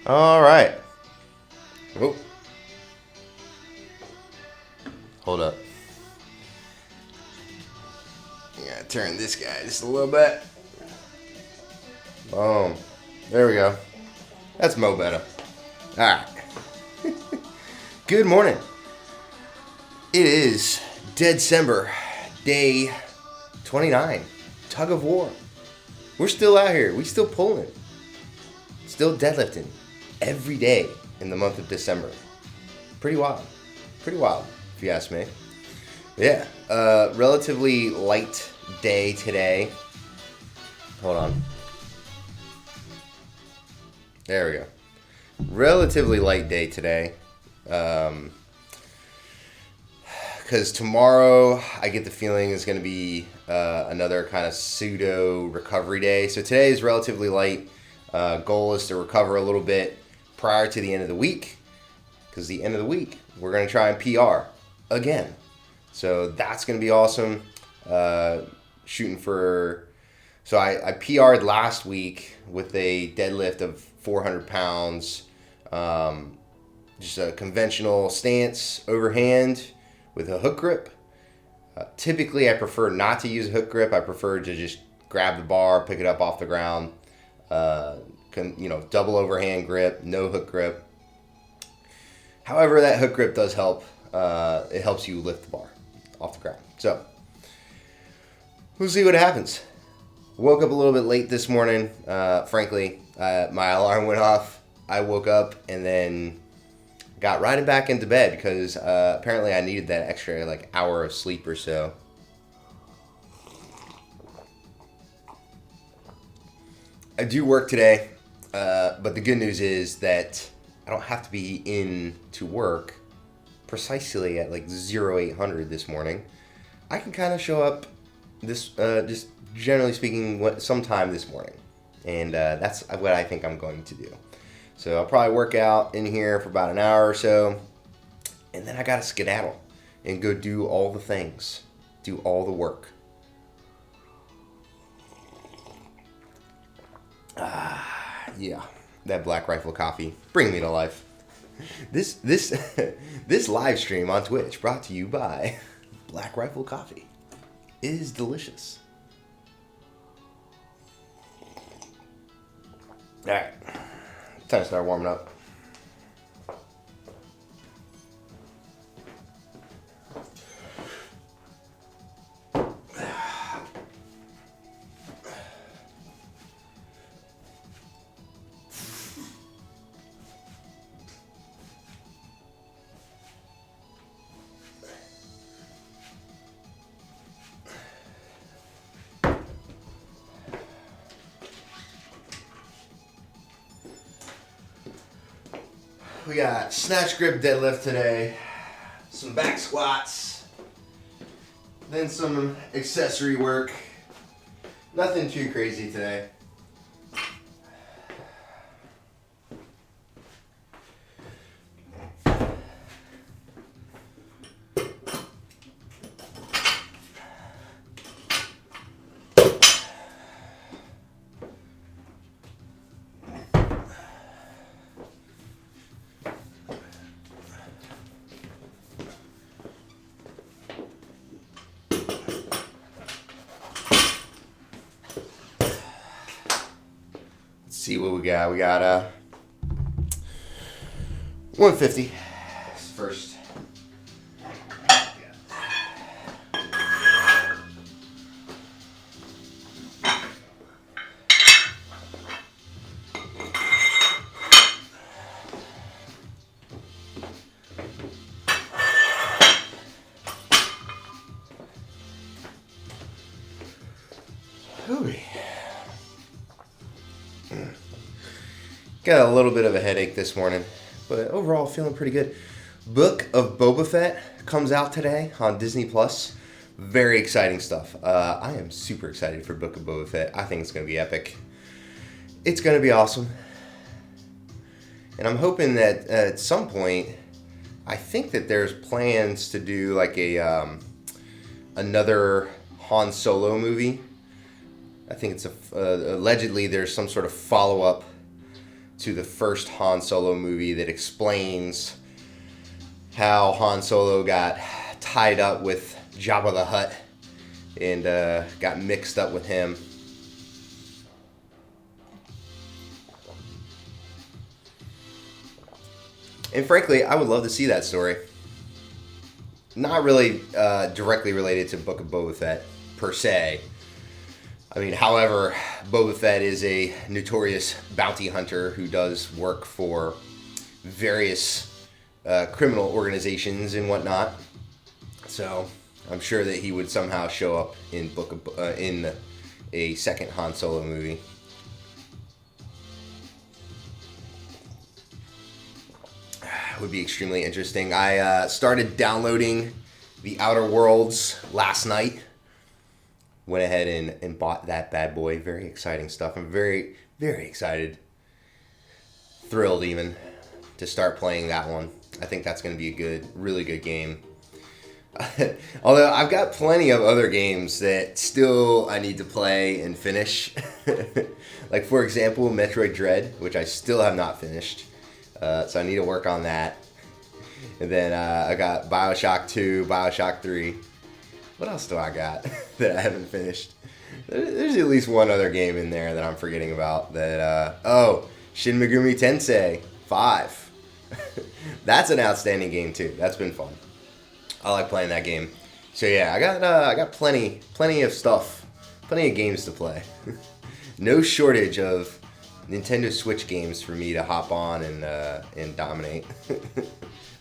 All right. Oh, hold up. Yeah, turn this guy just a little bit. Boom. There we go. That's Mo better. All right. Good morning. It is Deadcember, day 29. Tug of War. We're still out here. We still pulling. Still deadlifting every day in the month of December. Pretty wild. Pretty wild, if you ask me. Yeah. Relatively light day today. Hold on. There we go. Relatively light day today. Because tomorrow I get the feeling is going to be another kind of pseudo recovery day. So today is relatively light. Goal is to recover a little bit prior to the end of the week. Because the end of the week, we're going to try and PR again. So that's going to be awesome. Shooting for... So I PR'd last week with a deadlift of 400 pounds. Just a conventional stance overhand with a hook grip. Typically, I prefer not to use a hook grip. I prefer to just grab the bar, pick it up off the ground. Double overhand grip, no hook grip. However, that hook grip does help. It helps you lift the bar off the ground. So, we'll see what happens. Woke up a little bit late this morning. Frankly, my alarm went off. I woke up and then got right back into bed because apparently I needed that extra hour of sleep or so. I do work today, but the good news is that I don't have to be in to work precisely at 0800 this morning. I can kind of show up this just generally speaking sometime this morning, and that's what I think I'm going to do. So I'll probably work out in here for about an hour or so, and then I gotta skedaddle and go do all the things, do all the work. Yeah, that Black Rifle coffee, bring me to life. This this live stream on Twitch brought to you by Black Rifle coffee. It is delicious. All right. Time to start warming up. We got snatch grip deadlift today, some back squats, then some accessory work. Nothing too crazy today. See what we got. We got 150 first. Got a little bit of a headache this morning, but overall feeling pretty good. Book of Boba Fett comes out today on Disney Plus. Very exciting stuff. I am super excited for Book of Boba Fett. I think it's going to be epic. It's going to be awesome. And I'm hoping that at some point, I think that there's plans to do another Han Solo movie. I think it's allegedly there's some sort of follow-up to the first Han Solo movie that explains how Han Solo got tied up with Jabba the Hutt and got mixed up with him. And frankly, I would love to see that story. Not really directly related to Book of Boba Fett, per se. I mean, however, Boba Fett is a notorious bounty hunter who does work for various criminal organizations and whatnot. So I'm sure that he would somehow show up in in a second Han Solo movie. Would be extremely interesting. I started downloading The Outer Worlds last night. Went ahead and bought that bad boy. Very exciting stuff. I'm very, very excited. Thrilled even to start playing that one. I think that's going to be a good, really good game. Although I've got plenty of other games that still I need to play and finish. Like, for example, Metroid Dread, which I still have not finished. So I need to work on that. And then I got Bioshock 2, Bioshock 3. What else do I got that I haven't finished? There's at least one other game in there that I'm forgetting about. Shin Megami Tensei 5. That's an outstanding game too. That's been fun. I like playing that game. So yeah, I got plenty of stuff, plenty of games to play. No shortage of Nintendo Switch games for me to hop on and dominate.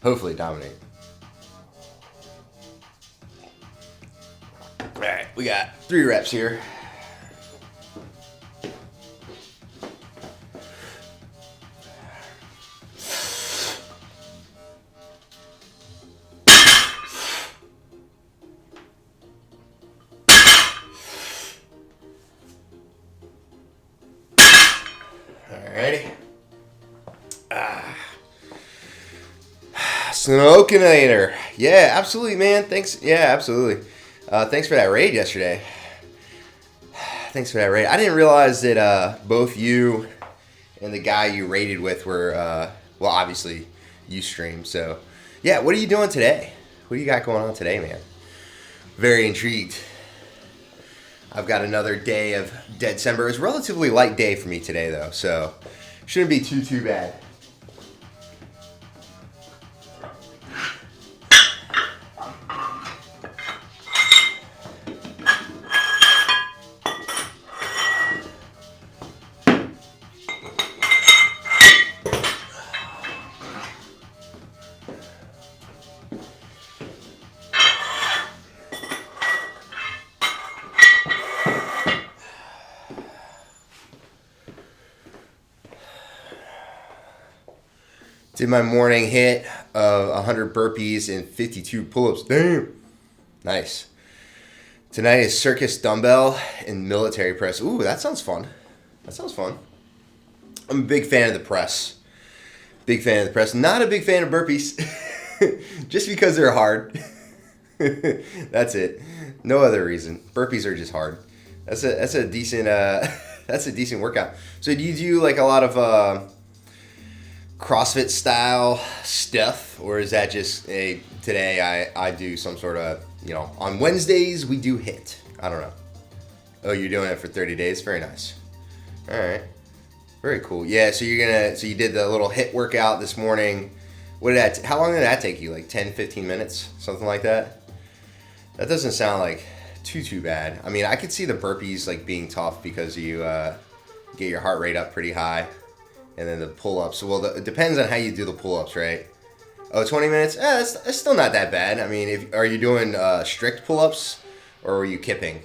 Hopefully dominate. Alright, we got 3 reps here. Alrighty. Snokinator. Yeah, absolutely, man. Thanks. Yeah, absolutely. Thanks for that raid yesterday. Thanks for that raid. I didn't realize that both you and the guy you raided with were, well, obviously, you stream. So, yeah, what are you doing today? What do you got going on today, man? Very intrigued. I've got another day of Deadcember. It's a relatively light day for me today, though, so shouldn't be too bad. Did my morning hit of 100 burpees and 52 pull-ups. Damn. Nice. Tonight is circus dumbbell and military press. Ooh, that sounds fun. That sounds fun. I'm a big fan of the press. Big fan of the press. Not a big fan of burpees. Just because they're hard. That's it. No other reason. Burpees are just hard. That's a decent that's a decent workout. So do you do like a lot of CrossFit style stuff, or is that just today I do some sort of, on Wednesdays we do HIIT? I don't know. Oh, you're doing it for 30 days? Very nice. All right. Very cool. Yeah, so you did the little HIIT workout this morning. How long did that take you? Like 10, 15 minutes? Something like that? That doesn't sound like too bad. I mean, I could see the burpees like being tough because you get your heart rate up pretty high. And then the pull-ups. Well, it depends on how you do the pull-ups, right? Oh, 20 minutes? It's still not that bad. I mean, are you doing strict pull-ups or are you kipping?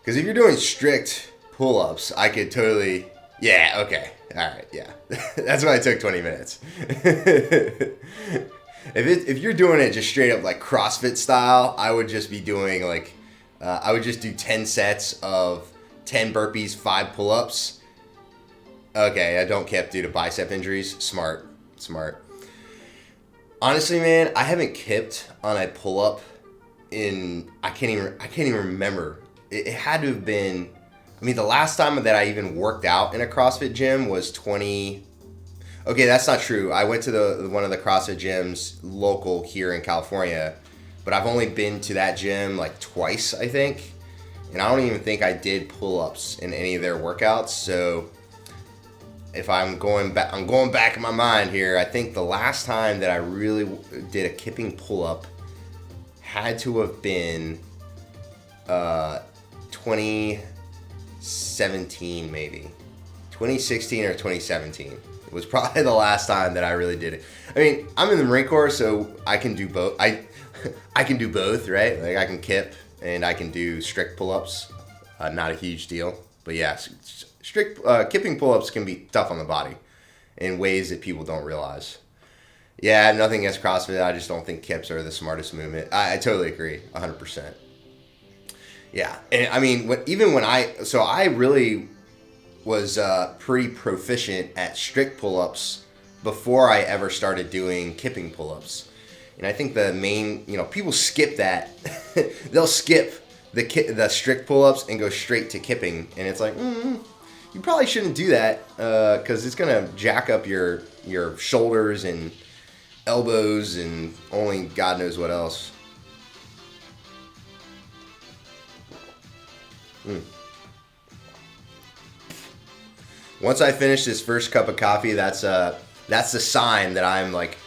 Because if you're doing strict pull-ups, I could totally... Yeah, okay. All right, yeah. That's why I took 20 minutes. If you're doing it just straight up like CrossFit style, I would just be doing like... I would just do 10 sets of 10 burpees, 5 pull-ups. Okay, I don't kip due to bicep injuries. Smart. Honestly, man, I haven't kipped on a pull-up in I can't even remember. It had to have been. I mean, the last time that I even worked out in a CrossFit gym was 20. Okay, that's not true. I went to the one of the CrossFit gyms local here in California, but I've only been to that gym like twice, I think. And I don't even think I did pull-ups in any of their workouts. So if I'm going back in my mind here, I think the last time that I really did a kipping pull-up had to have been 2017 maybe. 2016 or 2017. It was probably the last time that I really did it. I mean, I'm in the Marine Corps, so I can do both. I can do both, right? Like I can kip and I can do strict pull-ups. Not a huge deal, but yeah, strict kipping pull-ups can be tough on the body in ways that people don't realize. Yeah, nothing against CrossFit. I just don't think kips are the smartest movement. I totally agree, 100%. Yeah, and I mean, I really was pretty proficient at strict pull-ups before I ever started doing kipping pull-ups. And I think the main, people skip that. They'll skip the strict pull-ups and go straight to kipping. And it's like, you probably shouldn't do that because it's going to jack up your shoulders and elbows and only God knows what else. Once I finish this first cup of coffee, that's the sign that I'm like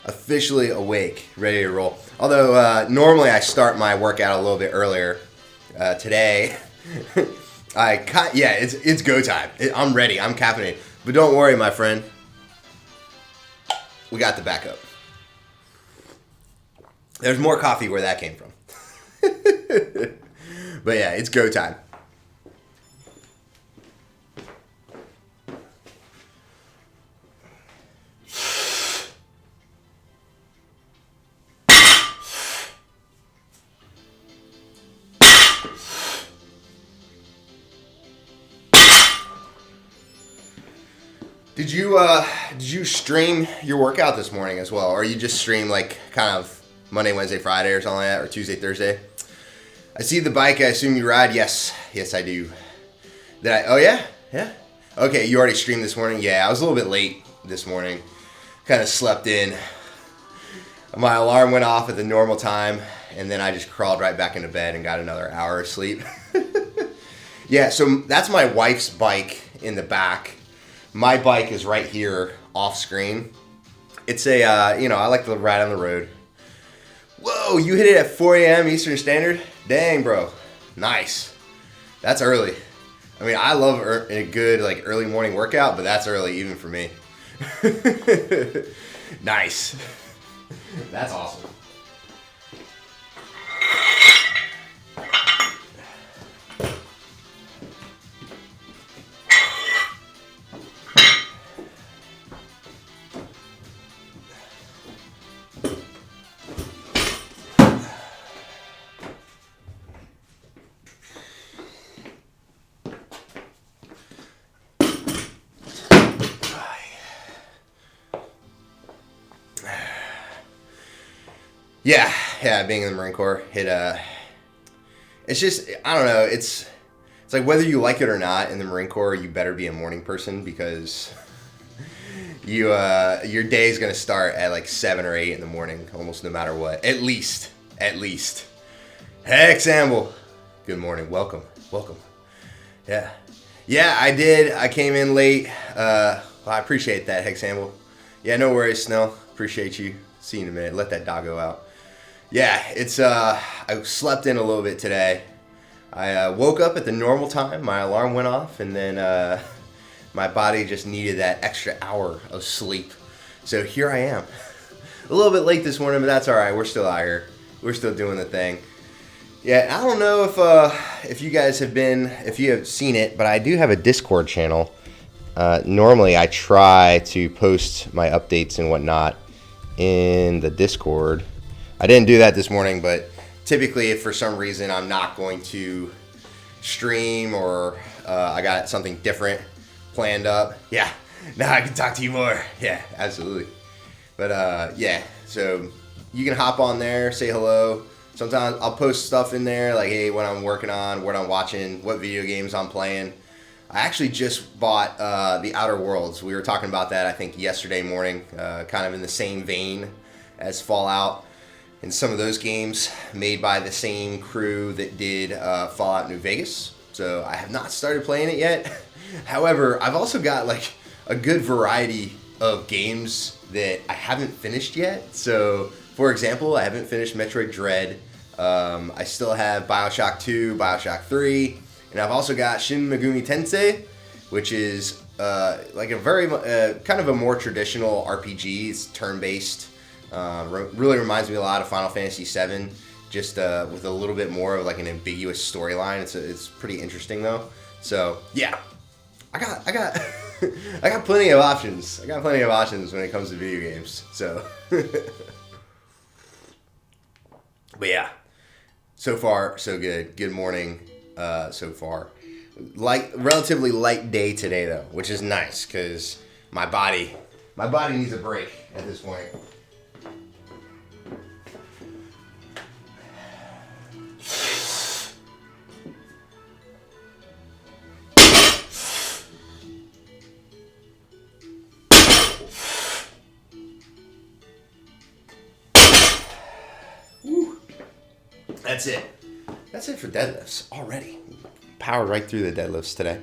officially awake, ready to roll. Although normally I start my workout a little bit earlier. Today, it's go time. I'm ready. I'm caffeinated. But don't worry, my friend. We got the backup. There's more coffee where that came from. But yeah, it's go time. Did you stream your workout this morning as well, or you just stream like kind of Monday, Wednesday, Friday, or something like that, or Tuesday, Thursday? I see the bike. I assume you ride. Yes, I do. Oh yeah. Okay, you already streamed this morning. Yeah, I was a little bit late this morning. Kind of slept in. My alarm went off at the normal time, and then I just crawled right back into bed and got another hour of sleep. Yeah, so that's my wife's bike in the back. My bike is right here off screen. It's I like to ride on the road. Whoa, you hit it at 4 a.m. Eastern Standard? Dang, bro. Nice. That's early. I mean, I love a good like early morning workout, but that's early even for me. Nice. That's awesome. Yeah, being in the Marine Corps, it's just, I don't know, it's like whether you like it or not in the Marine Corps, you better be a morning person because your day is going to start at like 7 or 8 in the morning, almost no matter what. At least. Heck, Samble. Good morning. Welcome. Yeah, I did. I came in late. Well, I appreciate that, Heck Samble. Yeah, no worries, Snell. Appreciate you. See you in a minute. Let that doggo out. Yeah, it's I slept in a little bit today. I woke up at the normal time. My alarm went off, and then my body just needed that extra hour of sleep. So here I am. A little bit late this morning, but that's all right. We're still out here. We're still doing the thing. Yeah, I don't know if you guys if you have seen it, but I do have a Discord channel. Normally, I try to post my updates and whatnot in the Discord. I didn't do that this morning, but typically if for some reason I'm not going to stream or I got something different planned up, yeah, now I can talk to you more. Yeah, absolutely. But yeah, so you can hop on there, say hello. Sometimes I'll post stuff in there like, hey, what I'm working on, what I'm watching, what video games I'm playing. I actually just bought The Outer Worlds. We were talking about that, I think, yesterday morning, kind of in the same vein as Fallout. And some of those games made by the same crew that did Fallout New Vegas. So I have not started playing it yet. However, I've also got like a good variety of games that I haven't finished yet. So, for example, I haven't finished Metroid Dread. I still have Bioshock 2, Bioshock 3, and I've also got Shin Megami Tensei, which is like a very kind of a more traditional RPG. It's turn-based. Really reminds me a lot of Final Fantasy VII, just with a little bit more of like an ambiguous storyline. It's pretty interesting though. So yeah, I got I got plenty of options. I got plenty of options when it comes to video games. So, but yeah, so far so good. Good morning so far. Relatively light day today though, which is nice because my body needs a break at this point. That's it. That's it for deadlifts already. Powered right through the deadlifts today.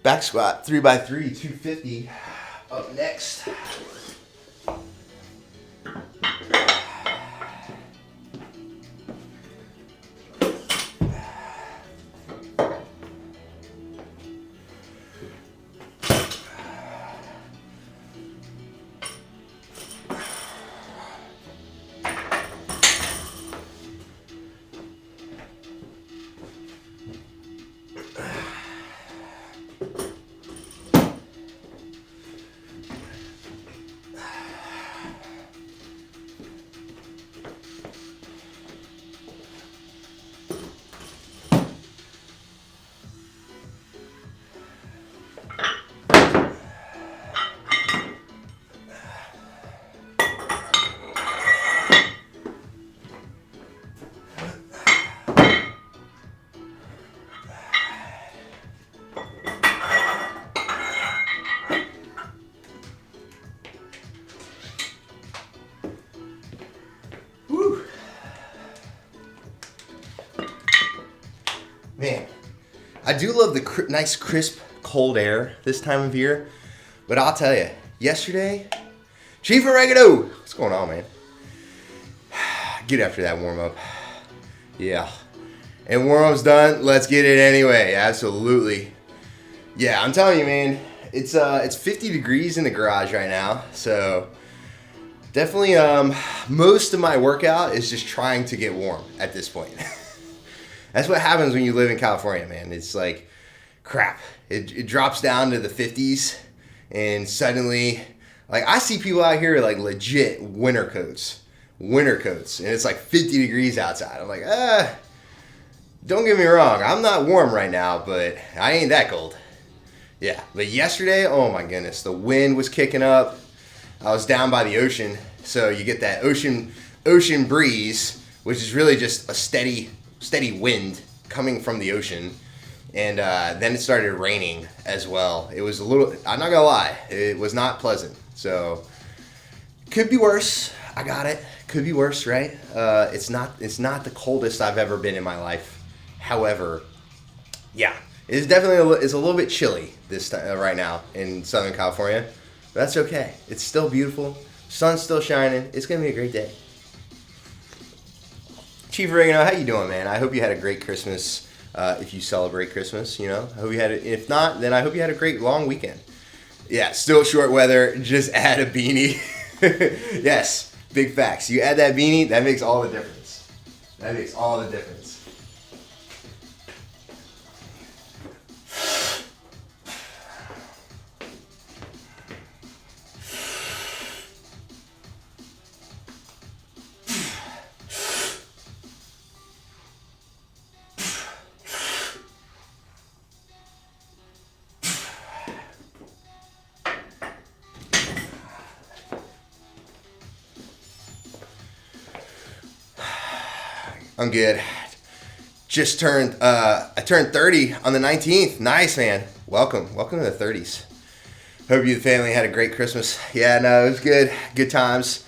Back squat, 3x3, 250. Up next. Man, I do love the nice, crisp, cold air this time of year. But I'll tell you, yesterday, Chief Oregano, what's going on, man? Get after that warm-up. Yeah. And warm-up's done. Let's get it anyway. Absolutely. Yeah, I'm telling you, man. It's 50 degrees in the garage right now. So definitely most of my workout is just trying to get warm at this point. That's what happens when you live in California, man. It's like, crap. It drops down to the 50s, and suddenly, like, I see people out here like legit winter coats, and it's like 50 degrees outside. I'm like, don't get me wrong. I'm not warm right now, but I ain't that cold. Yeah, but yesterday, oh my goodness, the wind was kicking up. I was down by the ocean, so you get that ocean breeze, which is really just a steady wind coming from the ocean. And then it started raining as well. It was a little, I'm not gonna lie, it was not pleasant. So could be worse. I got it. Could be worse, right? It's not the coldest I've ever been in my life. However, yeah, it's definitely it's a little bit chilly this time, right now in Southern California. But that's okay. It's still beautiful. Sun's still shining. It's gonna be a great day. Chief Oregano, how you doing, man? I hope you had a great Christmas. If you celebrate Christmas, you know, I hope you had it. If not, then I hope you had a great long weekend. Yeah, still short weather. Just add a beanie. Yes, big facts. You add that beanie, that makes all the difference. That makes all the difference. I'm good. I turned 30 on the 19th. Nice, man. Welcome to the 30s. Hope you and the family had a great Christmas. Yeah, no, it was good. Good times.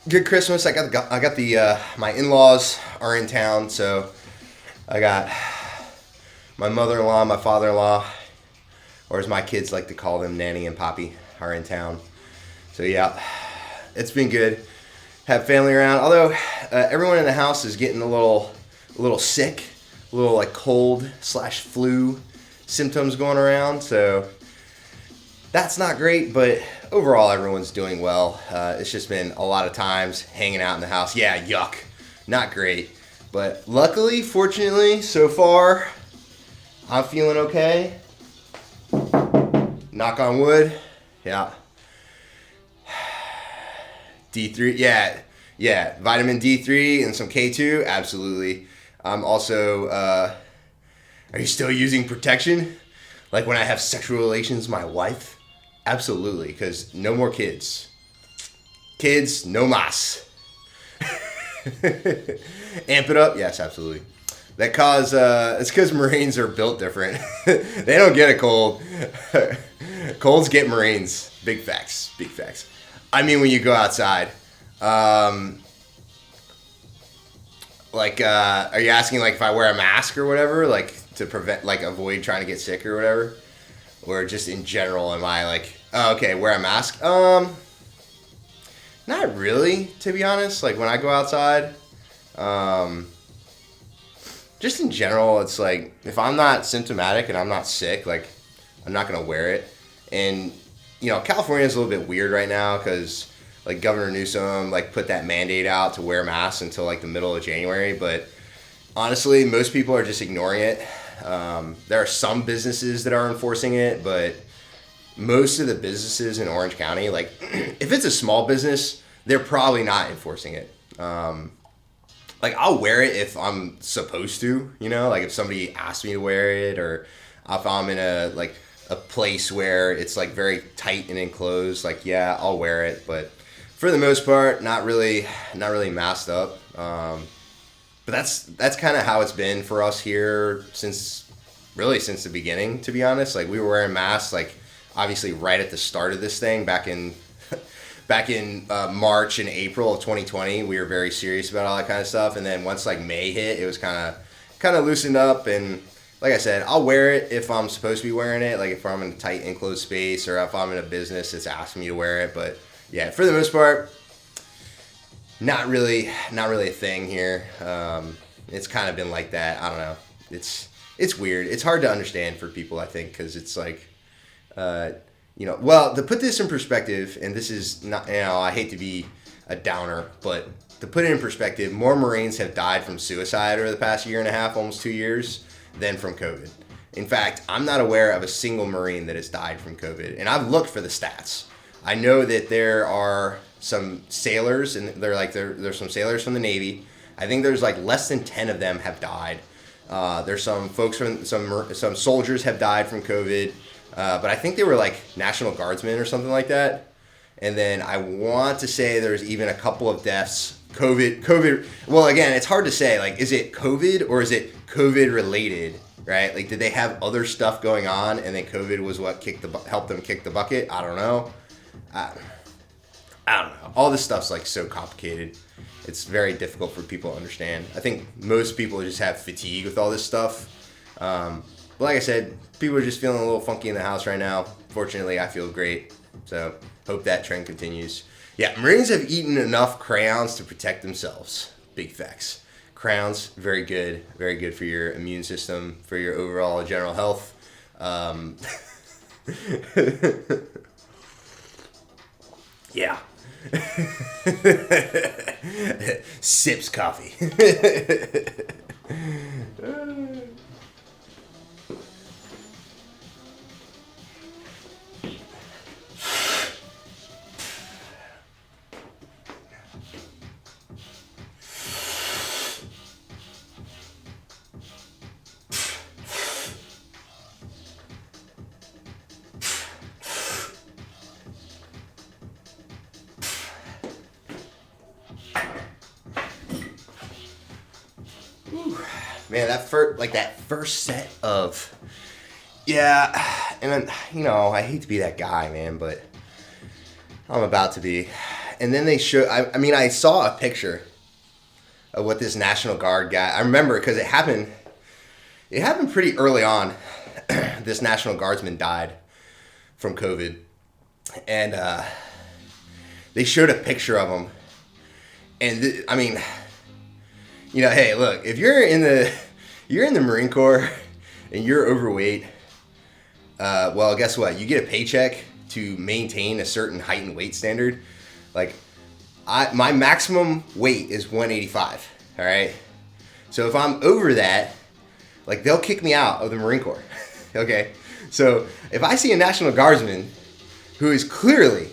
Good Christmas. I got the my in-laws are in town, so I got my mother-in-law, my father-in-law, or as my kids like to call them, Nanny and Poppy, are in town. So yeah, it's been good. Have family around. Although everyone in the house is getting a little sick, a little like cold/flu symptoms going around. So that's not great, but overall everyone's doing well. It's just been a lot of times hanging out in the house. Yeah, yuck, not great. But luckily, fortunately, so far, I'm feeling okay. Knock on wood. Yeah. D3, yeah. Vitamin D3 and some K2, absolutely. I'm also, are you still using protection? Like when I have sexual relations with my wife? Absolutely, because no more kids. Kids, no mas. Amp it up? Yes, absolutely. It's because Marines are built different. They don't get a cold. Colds get Marines. Big facts. I mean, when you go outside, are you asking like if I wear a mask or whatever, like to prevent, like avoid trying to get sick or whatever, or just in general, am I like, oh, okay, wear a mask? Not really, to be honest. Like when I go outside, just in general, it's like if I'm not symptomatic and I'm not sick, like I'm not gonna wear it. And California is a little bit weird right now because like Governor Newsom like put that mandate out to wear masks until like the middle of January. But honestly, most people are just ignoring it. There are some businesses that are enforcing it, but most of the businesses in Orange County, like if it's a small business, they're probably not enforcing it. Like I'll wear it if I'm supposed to, like if somebody asks me to wear it, or if I'm in a place where it's like very tight and enclosed, like yeah, I'll wear it, but for the most part, not really masked up. But that's kind of how it's been for us here since the beginning, to be honest. Like we were wearing masks, like obviously right at the start of this thing back in March and April of 2020. We were very serious about all that kind of stuff, and then once like May hit, it was kind of loosened up. And like I said, I'll wear it if I'm supposed to be wearing it, like if I'm in a tight enclosed space or if I'm in a business that's asking me to wear it. But yeah, for the most part, not really a thing here. It's kind of been like that. I don't know. It's weird. It's hard to understand for people, I think, because it's like, well, to put this in perspective, and this is not, I hate to be a downer, but to put it in perspective, more Marines have died from suicide over the past year and a half, almost 2 years, than from COVID. In fact, I'm not aware of a single Marine that has died from COVID, and I've looked for the stats. I know that there are some sailors, and there's some sailors from the Navy. I think there's like less than 10 of them have died. There's some folks from some soldiers have died from COVID, but I think they were like National Guardsmen or something like that. And then I want to say there's even a couple of deaths. COVID. Well, again, it's hard to say. Like, is it COVID or is it COVID related? Right? Like, did they have other stuff going on, and then COVID was what helped them kick the bucket? I don't know. I don't know. All this stuff's like so complicated. It's very difficult for people to understand. I think most people just have fatigue with all this stuff. But like I said, people are just feeling a little funky in the house right now. Fortunately, I feel great. So hope that trend continues. Yeah, Marines have eaten enough crayons to protect themselves. Big facts. Crayons, very good for your immune system, for your overall general health. Yeah. Sips coffee. Man, that first set of Yeah, and then, I hate to be that guy, man, but I'm about to be. And then they show. I mean, I saw a picture of what this National Guard guy. I remember because it happened. It happened pretty early on. This National Guardsman died from COVID, and they showed a picture of him. And I mean, hey, look, if you're in the Marine Corps and you're overweight, well, guess what? You get a paycheck to maintain a certain height and weight standard. Like, my maximum weight is 185. All right. So if I'm over that, like, they'll kick me out of the Marine Corps. Okay. So if I see a National Guardsman who is clearly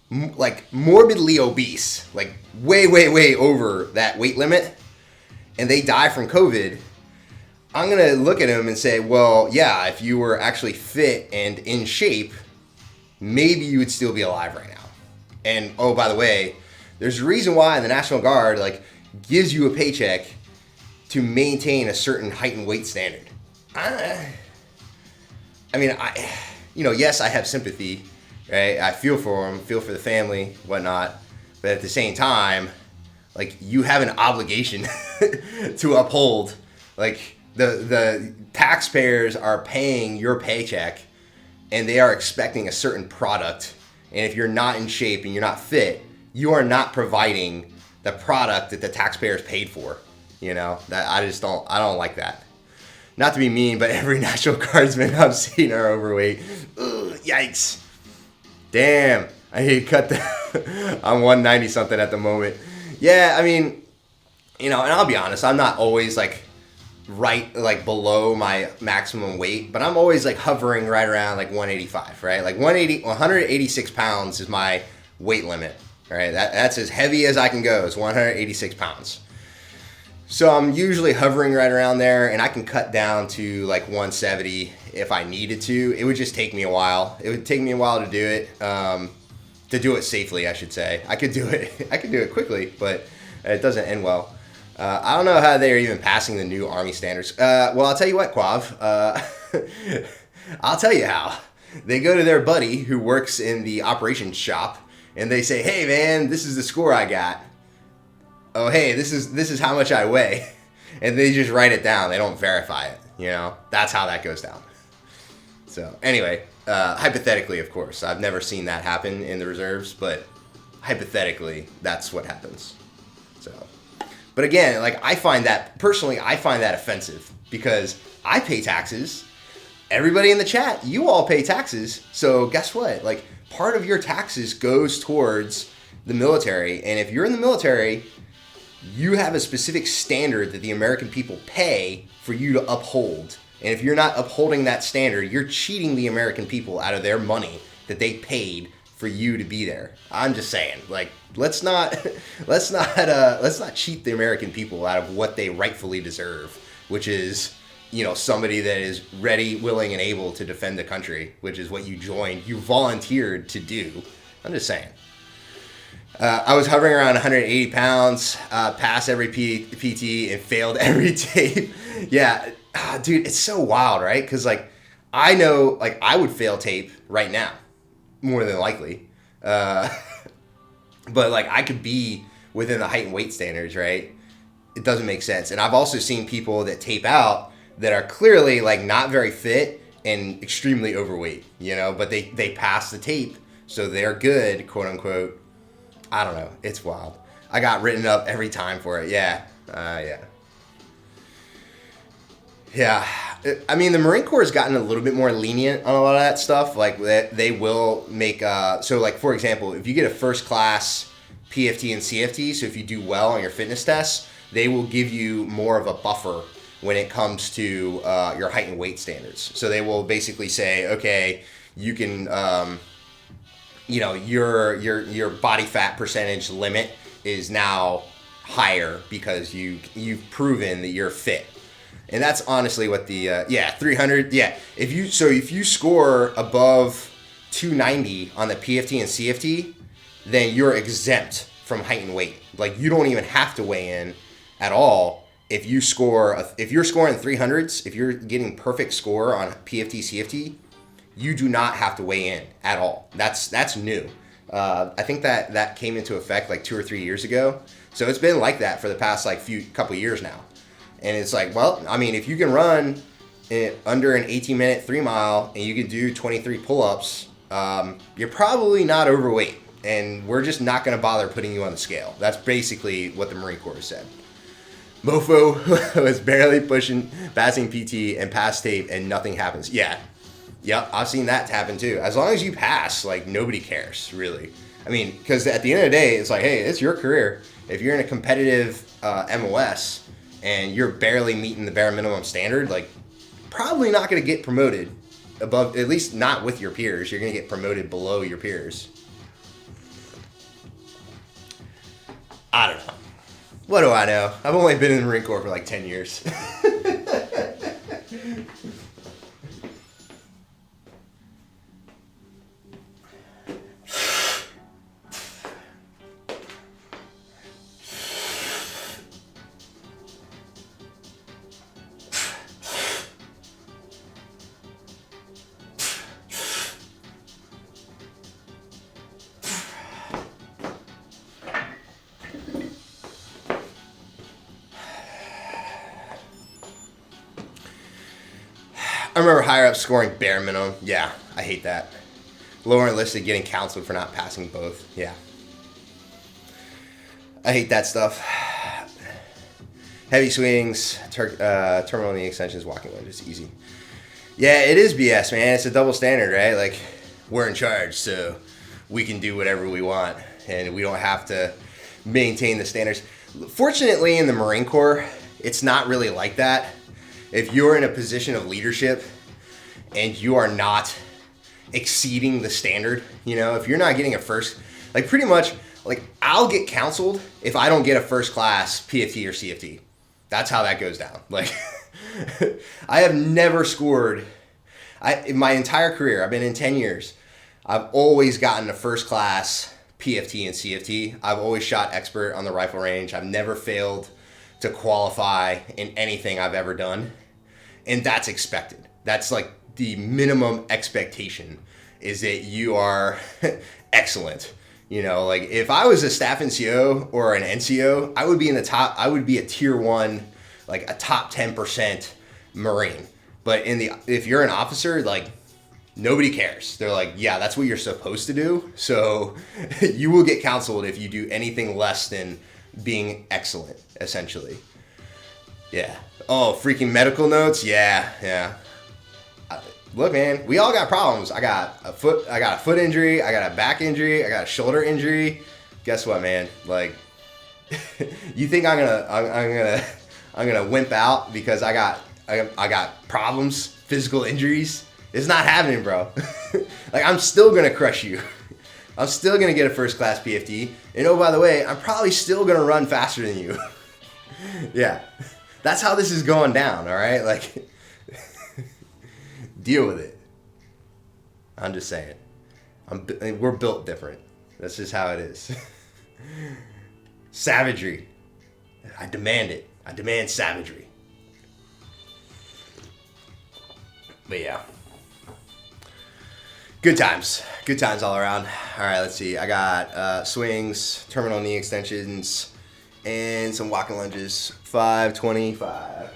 like morbidly obese, like way, way, way over that weight limit, and they die from COVID, I'm going to look at him and say, well, yeah, if you were actually fit and in shape, maybe you would still be alive right now. And, oh, by the way, there's a reason why the National Guard, like, gives you a paycheck to maintain a certain height and weight standard. I mean, yes, I have sympathy, right? I feel for them, feel for the family, whatnot. But at the same time, like, you have an obligation to uphold. Like, the taxpayers are paying your paycheck, and they are expecting a certain product. And if you're not in shape and you're not fit, you are not providing the product that the taxpayers paid for. That I don't like that. Not to be mean, but every National Guardsman I've seen are overweight. Ugh, yikes. Damn. I need to cut that. I'm 190 something at the moment. Yeah, I mean, and I'll be honest, I'm not always like below my maximum weight, but I'm always like hovering right around like 185, right? Like 186 pounds is my weight limit, right? That's as heavy as I can go, is 186 pounds. So I'm usually hovering right around there, and I can cut down to like 170 if I needed to. It would just take me a while. It would take me a while to do it, safely, I should say. I could do it quickly, but it doesn't end well. I don't know how they're even passing the new Army standards. Well, I'll tell you what, Quav. I'll tell you how. They go to their buddy who works in the operations shop, and they say, "Hey, man, this is the score I got. Oh, hey, this is how much I weigh," and they just write it down. They don't verify it. That's how that goes down. So anyway, hypothetically, of course, I've never seen that happen in the reserves, but hypothetically, that's what happens. So, but again, like, I find that offensive because I pay taxes. Everybody in the chat, you all pay taxes. So guess what? Like, part of your taxes goes towards the military, and if you're in the military, you have a specific standard that the American people pay for you to uphold. And if you're not upholding that standard, you're cheating the American people out of their money that they paid for you to be there. I'm just saying, like, let's not cheat the American people out of what they rightfully deserve, which is, somebody that is ready, willing, and able to defend the country, which is what you volunteered to do. I'm just saying. I was hovering around 180 pounds, passed every PT, and failed every tape. Yeah, dude, it's so wild, right? Because, like, I know, like, I would fail tape right now, more than likely. But, like, I could be within the height and weight standards, right? It doesn't make sense. And I've also seen people that tape out that are clearly, like, not very fit and extremely overweight, but they pass the tape, so they're good, quote unquote. I don't know. It's wild. I got written up every time for it. Yeah. Yeah. I mean, the Marine Corps has gotten a little bit more lenient on a lot of that stuff. Like, they will make, so, like, for example, if you get a first class PFT and CFT, so if you do well on your fitness tests, they will give you more of a buffer when it comes to your height and weight standards. So they will basically say, okay, you can, your body fat percentage limit is now higher because you've proven that you're fit. And that's honestly what the 300. Yeah, if you score above 290 on the PFT and CFT, then you're exempt from height and weight. Like, you don't even have to weigh in at all, if you're scoring 300s, if you're getting perfect score on PFT CFT, you do not have to weigh in at all. That's new. I think that came into effect like 2 or 3 years ago. So it's been like that for the past like couple years now. And it's like, well, I mean, if you can run under an 18-minute 3 mile and you can do 23 pull-ups, you're probably not overweight. And we're just not going to bother putting you on the scale. That's basically what the Marine Corps said. Mofo was barely passing PT and pass tape and nothing happens. Yeah. Yep, I've seen that happen too. As long as you pass, like, nobody cares, really. I mean, because at the end of the day, it's like, hey, it's your career. If you're in a competitive MOS and you're barely meeting the bare minimum standard, like, probably not going to get promoted above, at least not with your peers. You're going to get promoted below your peers. I don't know. What do I know? I've only been in the Marine Corps for like 10 years. I remember higher up scoring bare minimum. Yeah, I hate that. Lower enlisted getting counseled for not passing both. Yeah. I hate that stuff. Heavy swings, terminal knee extensions, walking lunges, easy. Yeah, it is BS, man. It's a double standard, right? Like, we're in charge, so we can do whatever we want, and we don't have to maintain the standards. Fortunately, in the Marine Corps, it's not really like that. If you're in a position of leadership and you are not exceeding the standard, you know, if you're not getting a first, like pretty much, like I'll get counseled if I don't get a first class PFT or CFT. That's how that goes down. Like I have never scored, in my entire career, I've been in 10 years, I've always gotten a first class PFT and CFT. I've always shot expert on the rifle range. I've never failed to qualify in anything I've ever done. And that's expected. That's like the minimum expectation, is that you are excellent. You know, like if I was a staff NCO or an NCO, I would be in the top, I would be a tier 1, like a top 10% Marine. But if you're an officer, like nobody cares. They're like, yeah, that's what you're supposed to do. So you will get counseled if you do anything less than being excellent, essentially. Yeah. Oh, freaking medical notes. Yeah. Look, man, we all got problems. I got a foot injury. I got a back injury. I got a shoulder injury. Guess what, man? Like, you think I'm gonna wimp out because I got problems, physical injuries? It's not happening, bro. Like, I'm still gonna crush you. I'm still gonna get a first class PFT. And oh, by the way, I'm probably still gonna run faster than you. Yeah. That's how this is going down, all right? Like, deal with it. I'm just saying. We're built different. That's just how it is. Savagery. I demand it. I demand savagery. But yeah. Good times. Good times all around. All right, let's see. I got swings, terminal knee extensions, and some walking lunges. 525.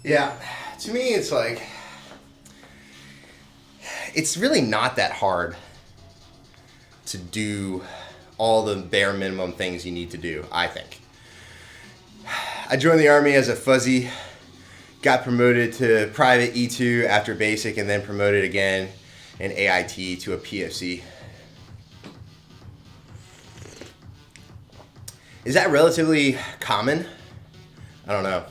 Yeah, to me, it's like, it's really not that hard to do all the bare minimum things you need to do, I think. I joined the Army as a fuzzy, got promoted to private E2 after basic, and then promoted again in AIT to a PFC. Is that relatively common? I don't know.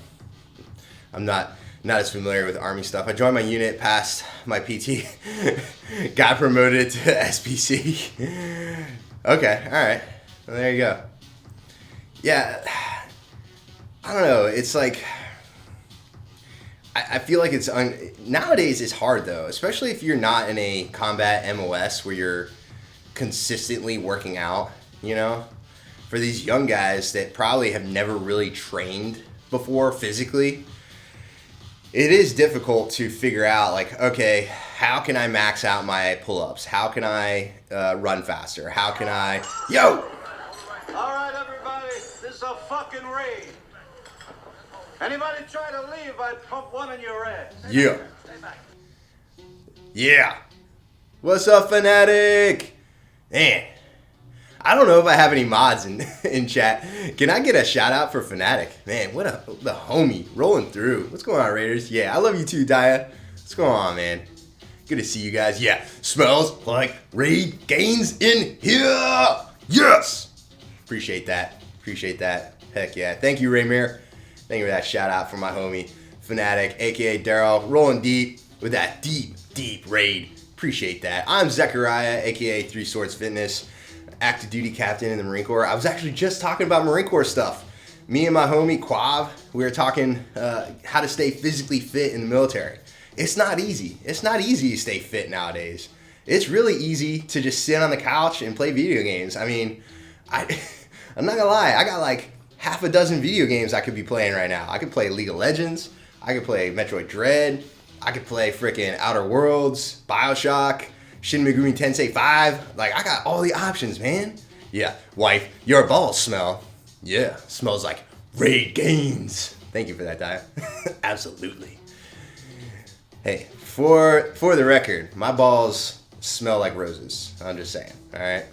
I'm not as familiar with Army stuff. I joined my unit, passed my PT, got promoted to SPC. Okay, all right. Well, there you go. Yeah, I don't know. It's like, I feel like nowadays it's hard though, especially if you're not in a combat MOS where you're consistently working out, you know? For these young guys that probably have never really trained before physically, it is difficult to figure out, like, okay, how can I max out my pull-ups? How can I run faster? How can I... Yo! All right, everybody, this is a fucking raid. Anybody try to leave, I'd pump one in your ass. Yeah. Yeah. What's up, Fanatic? Man, I don't know if I have any mods in chat. Can I get a shout out for Fanatic? Man, the homie rolling through. What's going on, Raiders? Yeah, I love you too, Daya. What's going on, man? Good to see you guys. Yeah, smells like raid gains in here. Yes. Appreciate that. Heck yeah. Thank you, Raymir. Thank you for that shout out for my homie Fanatic, aka Daryl, rolling deep with that deep raid. Appreciate that. I'm Zechariah, aka Three Swords Fitness, active duty captain in the Marine Corps. I was actually just talking about Marine Corps stuff. Me and my homie Quav, we were talking how to stay physically fit in the military. It's not easy. It's not easy to stay fit nowadays. It's really easy to just sit on the couch and play video games. I mean, I'm not gonna lie, I got like half a dozen video games I could be playing right now. I could play League of Legends, I could play Metroid Dread, I could play freaking Outer Worlds, Bioshock, Shin Megami Tensei 5. Like, I got all the options, man. Yeah, wife, your balls smell. Yeah, smells like raid gains. Thank you for that, Dia. Absolutely. Hey, for the record, my balls smell like roses. I'm just saying, all right?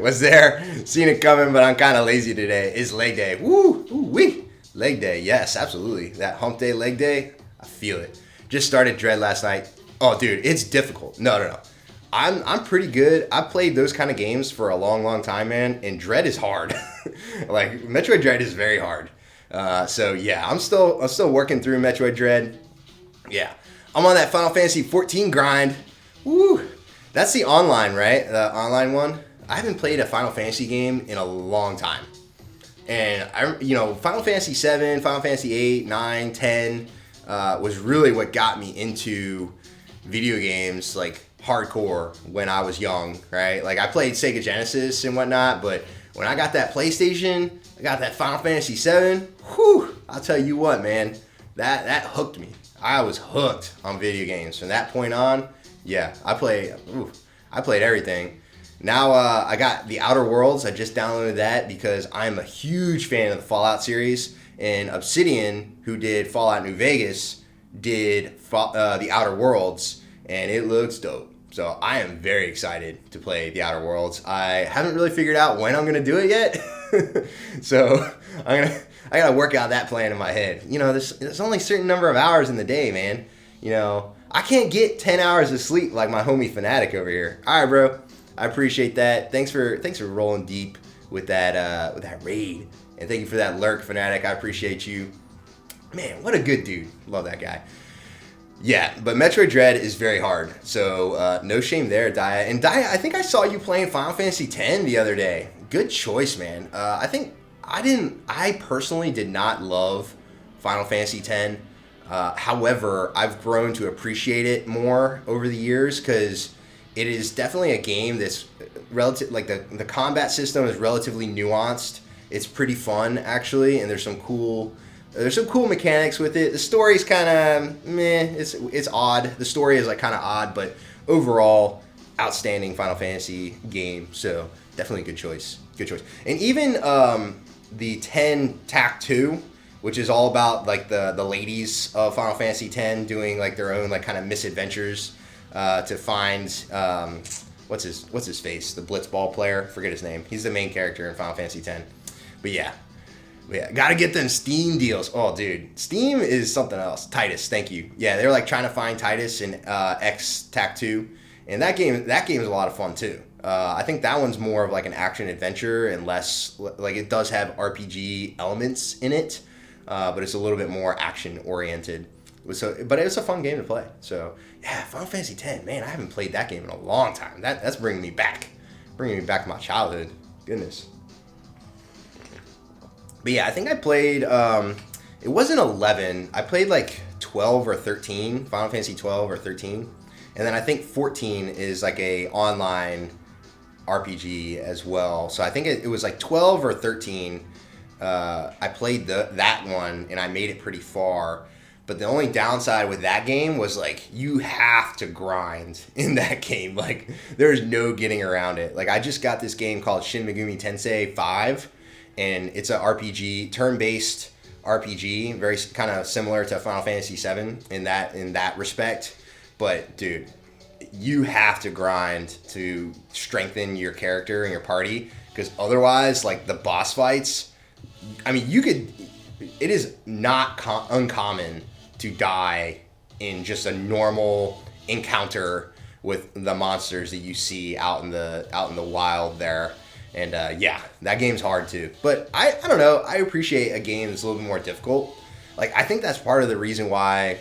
Was there, seen it coming, but I'm kind of lazy today. It's leg day. Woo, wee. Leg day, yes, absolutely. That hump day, leg day, I feel it. Just started Dread last night. Oh, dude, it's difficult. No. I'm pretty good. I played those kind of games for a long time, man, and Dread is hard. Like, Metroid Dread is very hard. So yeah, I'm still working through Metroid Dread. Yeah, I'm on that Final Fantasy 14 grind. Woo, that's the online, right? The online one. I haven't played a Final Fantasy game in a long time. And Final Fantasy 7, Final Fantasy 8, 9, 10 was really what got me into video games, like hardcore, when I was young, right? Like, I played Sega Genesis and whatnot, but when I got that PlayStation, I got that Final Fantasy 7, whew, I'll tell you what, man, that hooked me. I was hooked on video games. From that point on, yeah, I played everything. Now I got the Outer Worlds. I just downloaded that because I'm a huge fan of the Fallout series. And Obsidian, who did Fallout New Vegas, did the Outer Worlds, and it looks dope. So I am very excited to play the Outer Worlds. I haven't really figured out when I'm gonna do it yet. So I gotta work out that plan in my head. You know, there's only a certain number of hours in the day, man. You know, I can't get 10 hours of sleep like my homie Fanatic over here. All right, bro. I appreciate that. Thanks for rolling deep with that raid, and thank you for that lurk, Fanatic. I appreciate you. Man, what a good dude. Love that guy. Yeah, but Metroid Dread is very hard, so no shame there, Dia. And Dia, I think I saw you playing Final Fantasy X the other day. Good choice, man. I personally did not love Final Fantasy X. However, I've grown to appreciate it more over the years because it is definitely a game that's relative. Like, the combat system is relatively nuanced. It's pretty fun, actually, and there's some cool mechanics with it. The story's kind of meh. It's odd. The story is like kind of odd, but overall, outstanding Final Fantasy game. So definitely a good choice. And even the 10 TAC 2 which is all about like the ladies of Final Fantasy X doing like their own like kind of misadventures to find what's his face, the Blitzball player, forget his name. He's the main character in Final Fantasy X. But yeah, gotta get them Steam deals. Oh, dude, Steam is something else. Titus, thank you. Yeah, they're like trying to find Titus in X Tac 2, and that game is a lot of fun too. I think that one's more of like an action adventure and less like it does have RPG elements in it, but it's a little bit more action oriented. But it's a fun game to play. So yeah, Final Fantasy X, man, I haven't played that game in a long time. That's bringing me back to my childhood. Goodness. But yeah, I think I played. It wasn't 11. I played like 12 or 13, Final Fantasy 12 or 13, and then I think 14 is like a online RPG as well. So I think it was like 12 or 13. I played that one and I made it pretty far. But the only downside with that game was like you have to grind in that game. Like there's no getting around it. Like I just got this game called Shin Megami Tensei 5, and it's a RPG, turn-based RPG, very kind of similar to Final Fantasy 7 in that respect. But dude, you have to grind to strengthen your character and your party, because otherwise, like the boss fights, I mean, it is not uncommon to die in just a normal encounter with the monsters that you see out in the wild there. And yeah, that game's hard too. But I don't know, I appreciate a game that's a little bit more difficult. Like I think that's part of the reason why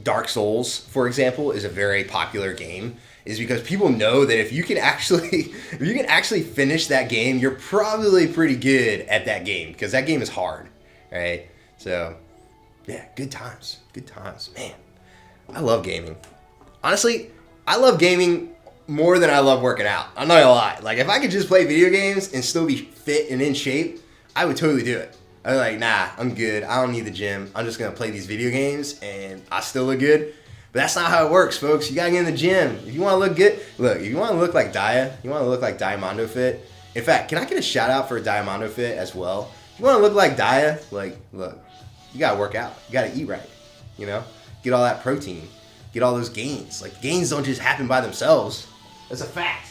Dark Souls, for example, is a very popular game, is because people know that if you can actually finish that game, you're probably pretty good at that game, because that game is hard, right? So, yeah, good times, man. I love gaming. Honestly, I love gaming more than I love working out. I'm not gonna lie. Like if I could just play video games and still be fit and in shape, I would totally do it. I'm like, nah, I'm good. I don't need the gym. I'm just going to play these video games and I still look good. But that's not how it works, folks. You got to get in the gym. If you want to look good, if you want to look like Dia, you want to look like Diamondo Fit. In fact, can I get a shout out for Diamondo Fit as well? If you want to look like Dia, like, look, you got to work out. You got to eat right, you know? Get all that protein. Get all those gains. Like, gains don't just happen by themselves. That's a fact.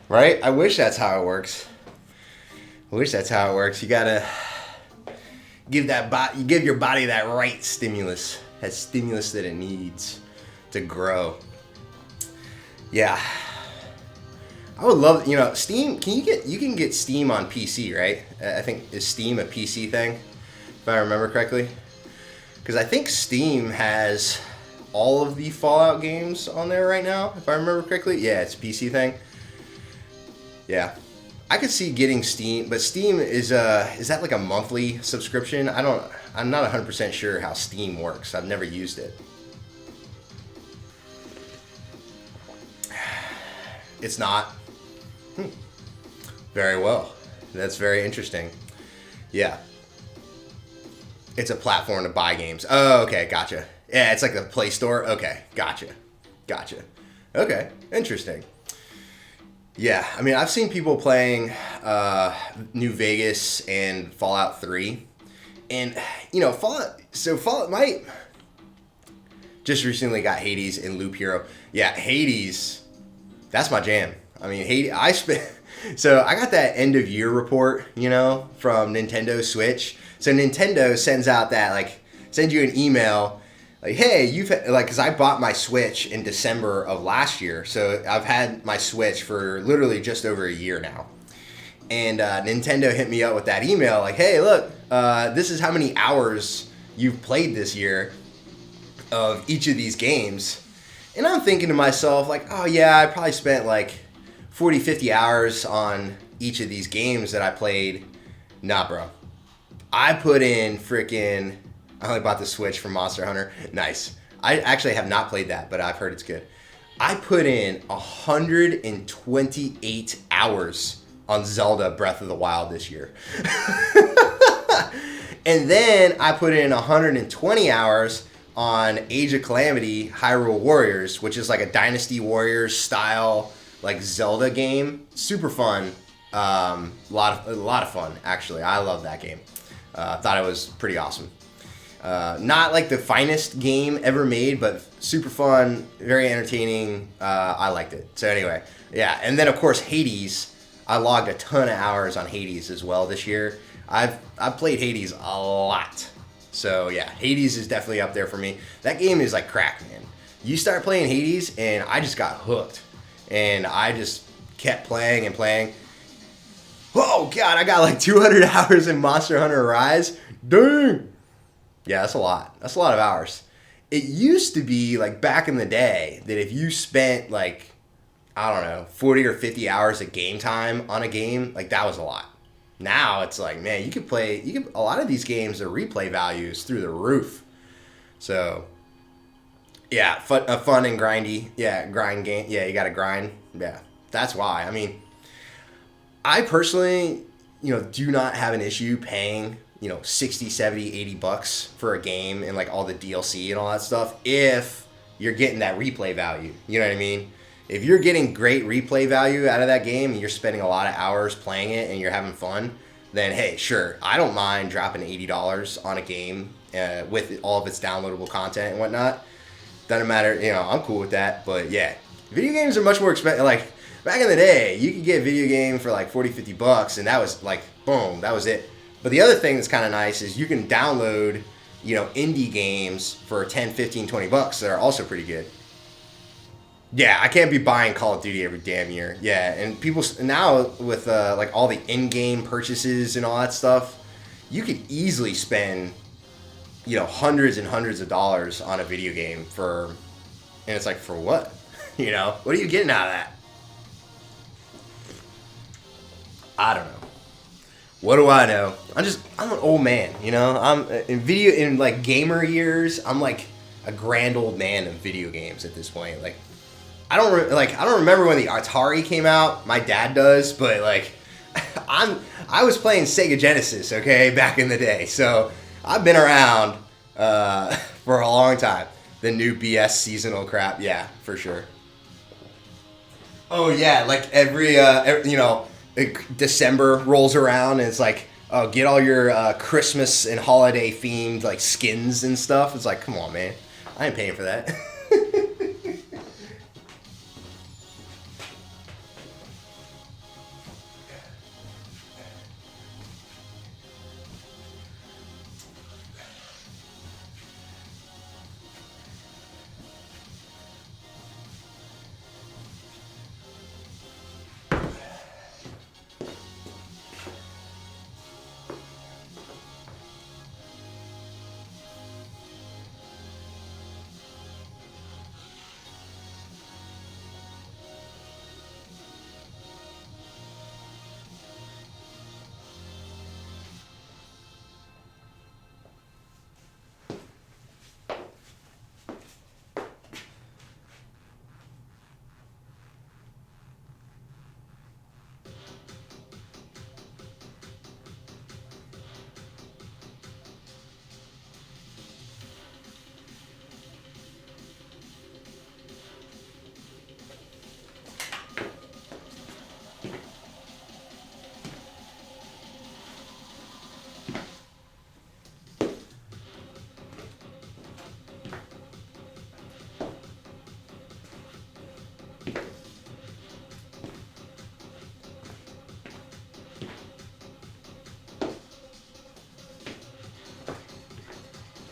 Right? I wish that's how it works. You gotta give your body that right stimulus, that it needs to grow. Yeah, I would love, Steam. You can get Steam on PC, right? I think, is Steam a PC thing, if I remember correctly? Because I think Steam has all of the Fallout games on there right now, if I remember correctly. Yeah, it's a PC thing. Yeah, I could see getting Steam, but Steam is that like a monthly subscription? I'm not 100% sure how Steam works. I've never used it. It's not. Very well. That's very interesting. Yeah. It's a platform to buy games. Oh, okay, gotcha. Yeah, it's like the Play Store. Okay, gotcha. Gotcha. Okay, interesting. Yeah, I mean, I've seen people playing New Vegas and Fallout 3. And, you know, Fallout might... Just recently got Hades and Loop Hero. Yeah, Hades, that's my jam. I mean, Hades, so I got that end of year report, you know, from Nintendo Switch. So Nintendo sends out that, like, sends you an email, like, hey, because I bought my Switch in December of last year. So I've had my Switch for literally just over a year now. And Nintendo hit me up with that email, like, hey, look, this is how many hours you've played this year of each of these games. And I'm thinking to myself, like, oh yeah, I probably spent like 40, 50 hours on each of these games that I played. Nah, bro. I put in freaking... I only bought the Switch for Monster Hunter. Nice. I actually have not played that, but I've heard it's good. I put in 128 hours on Zelda Breath of the Wild this year. And then I put in 120 hours on Age of Calamity Hyrule Warriors, which is like a Dynasty Warriors style like Zelda game. Super fun. A lot of fun, actually. I love that game. Thought it was pretty awesome. Not like the finest game ever made, but super fun, very entertaining. I liked it. So anyway, yeah. And then of course Hades. I logged a ton of hours on Hades as well this year. I've played Hades a lot. So yeah, Hades is definitely up there for me. That game is like crack, man. You start playing Hades and I just got hooked. And I just kept playing and playing. Oh god, I got like 200 hours in Monster Hunter Rise. Dang! Yeah, that's a lot. That's a lot of hours. It used to be like back in the day that if you spent like, I don't know, 40 or 50 hours of game time on a game, like that was a lot. Now it's like, man, a lot of these games, their replay values through the roof. So, yeah, fun and grindy. Yeah, grind game. Yeah, you got to grind. Yeah, that's why. I mean, I personally, do not have an issue paying, 60, 70, 80 bucks for a game and like all the DLC and all that stuff if you're getting that replay value. You know what I mean? If you're getting great replay value out of that game and you're spending a lot of hours playing it and you're having fun, then hey, sure, I don't mind dropping $80 on a game with all of its downloadable content and whatnot. Doesn't matter, I'm cool with that. But yeah, video games are much more expensive. Like back in the day, you could get a video game for like 40, 50 bucks and that was like, boom, that was it. But the other thing that's kind of nice is you can download, indie games for 10, 15, 20 bucks that are also pretty good. Yeah, I can't be buying Call of Duty every damn year. Yeah, and people now with like all the in-game purchases and all that stuff, you could easily spend, hundreds and hundreds of dollars on a video game and it's like, for what? What are you getting out of that? I don't know. What do I know? I'm an old man, I'm in like gamer years. I'm like a grand old man of video games at this point. Like, I don't remember when the Atari came out. My dad does, but like, I was playing Sega Genesis, okay, back in the day. So I've been around for a long time. The new BS seasonal crap, yeah, for sure. Oh yeah, like every December rolls around and it's like, oh, get all your Christmas and holiday themed like skins and stuff. It's like, come on, man, I ain't paying for that.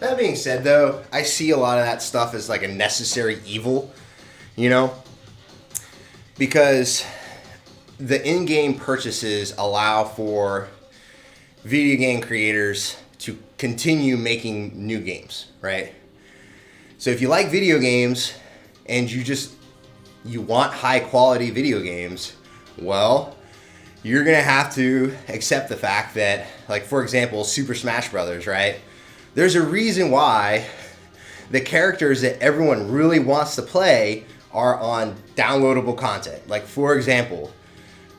That being said, though, I see a lot of that stuff as like a necessary evil, you know? Because the in-game purchases allow for video game creators to continue making new games, right? So if you like video games and you want high quality video games, well, you're going to have to accept the fact that, like, for example, Super Smash Brothers, right? There's a reason why the characters that everyone really wants to play are on downloadable content. Like, for example,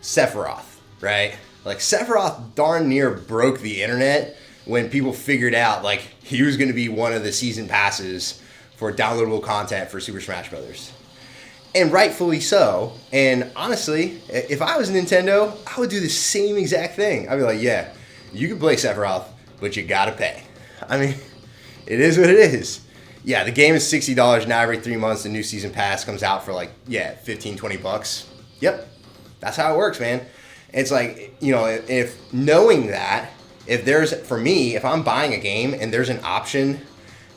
Sephiroth, right? Like, Sephiroth darn near broke the internet when people figured out, like, he was going to be one of the season passes for downloadable content for Super Smash Brothers. And rightfully so. And honestly, if I was Nintendo, I would do the same exact thing. I'd be like, yeah, you can play Sephiroth, but you gotta pay. I mean, it is what it is. Yeah, the game is $60 now. Every 3 months, the new season pass comes out for like, yeah, 15, 20 bucks. Yep, that's how it works, man. It's like, you know, if knowing that, for me, if I'm buying a game and there's an option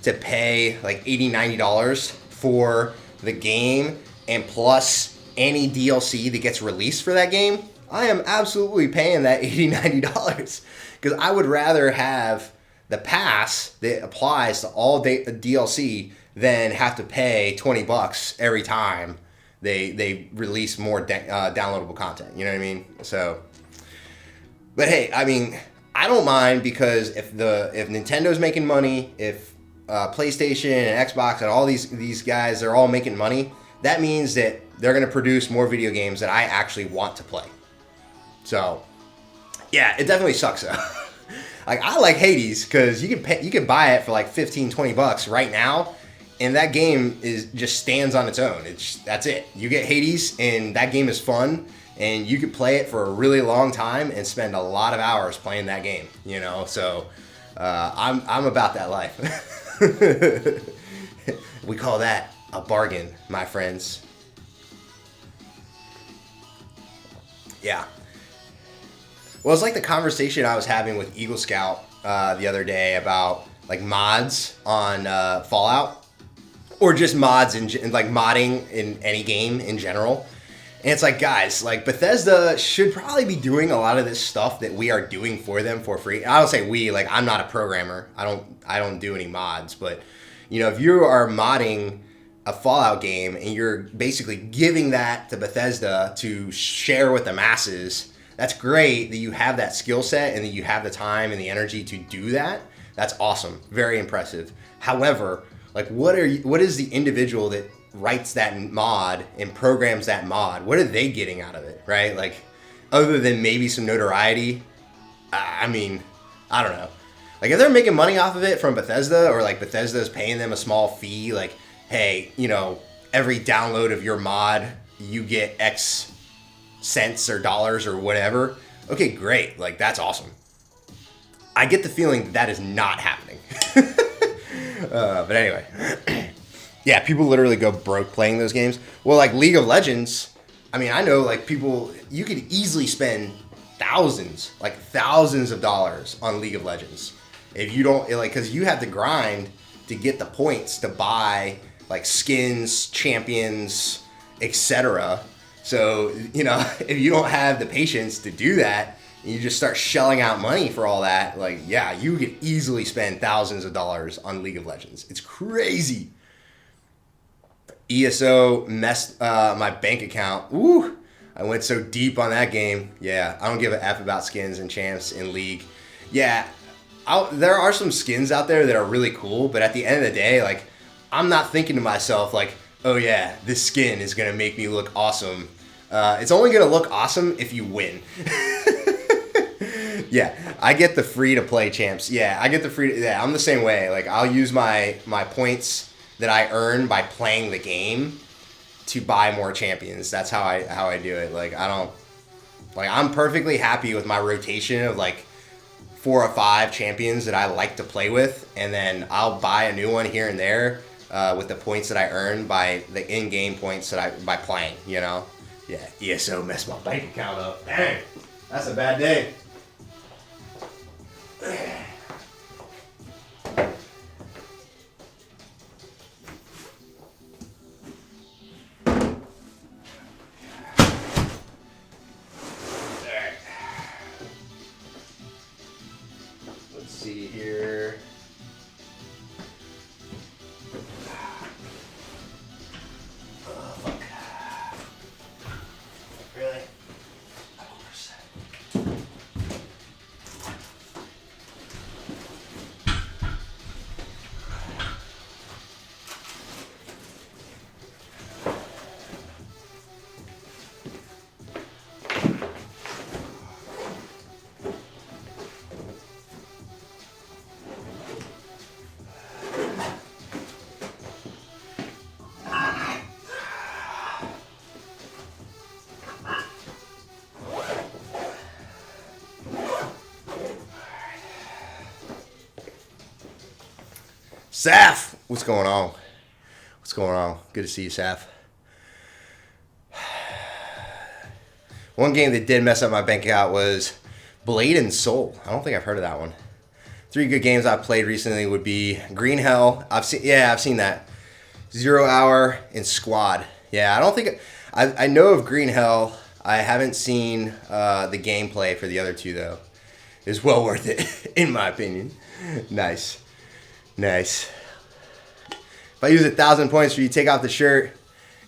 to pay like $80, $90 for the game and plus any DLC that gets released for that game, I am absolutely paying that $80, $90 because I would rather have the pass that applies to all DLC than have to pay 20 bucks every time they release more downloadable content. You know what I mean? So, but hey, I mean, I don't mind because if Nintendo's making money, if PlayStation and Xbox and all these guys, they're all making money, that means that they're going to produce more video games that I actually want to play. So, yeah, it definitely sucks though. Like, I like Hades because you can buy it for like 15, 20 bucks right now, and that game just stands on its own. That's it. You get Hades, and that game is fun, and you could play it for a really long time and spend a lot of hours playing that game. You know, so I'm about that life. We call that a bargain, my friends. Yeah. Well, it's like the conversation I was having with Eagle Scout the other day about like mods on Fallout, or just mods and like modding in any game in general. And it's like, guys, like Bethesda should probably be doing a lot of this stuff that we are doing for them for free. And I don't say we, like I'm not a programmer. I don't do any mods, but you know, if you are modding a Fallout game and you're basically giving that to Bethesda to share with the masses, that's great that you have that skill set and that you have the time and the energy to do that. That's awesome. Very impressive. However, like what is the individual that writes that mod and programs that mod? What are they getting out of it, right? Like, other than maybe some notoriety, I mean, I don't know. Like, if they're making money off of it from Bethesda, or like Bethesda is paying them a small fee, like, hey, you know, every download of your mod, you get X cents or dollars or whatever. Okay, great. Like, that's awesome. I get the feeling that is not happening. But anyway. Yeah, people literally go broke playing those games. Well, like League of Legends, I mean, I know like people, you could easily spend thousands of dollars on League of Legends. If you don't, like, because you have to grind to get the points to buy like skins, champions, etc. So, you know, if you don't have the patience to do that, and you just start shelling out money for all that, like, yeah, you could easily spend thousands of dollars on League of Legends. It's crazy. ESO messed my bank account. Ooh, I went so deep on that game. Yeah, I don't give a F about skins and champs in League. Yeah, there are some skins out there that are really cool, but at the end of the day, like, I'm not thinking to myself, like, oh yeah, this skin is going to make me look awesome. It's only going to look awesome if you win. Yeah, I get the free-to-play champs. Yeah, I get the free... Yeah, I'm the same way. Like, I'll use my points that I earn by playing the game to buy more champions. That's how I do it. Like, I'm perfectly happy with my rotation of like 4 or 5 champions that I like to play with, and then I'll buy a new one here and there with the points that I earn by the in-game points that by playing, you know? Yeah, ESO messed my bank account up. Dang, that's a bad day. Saf, what's going on? What's going on? Good to see you, Saf. One game that did mess up my bank account was Blade and Soul. I don't think I've heard of that one. 3 good games I've played recently would be Green Hell. I've seen that. 0 Hour and Squad. Yeah, I don't think I know of Green Hell. I haven't seen the gameplay for the other 2 though. It's well worth it, in my opinion. Nice. If I use 1,000 points for you to take off the shirt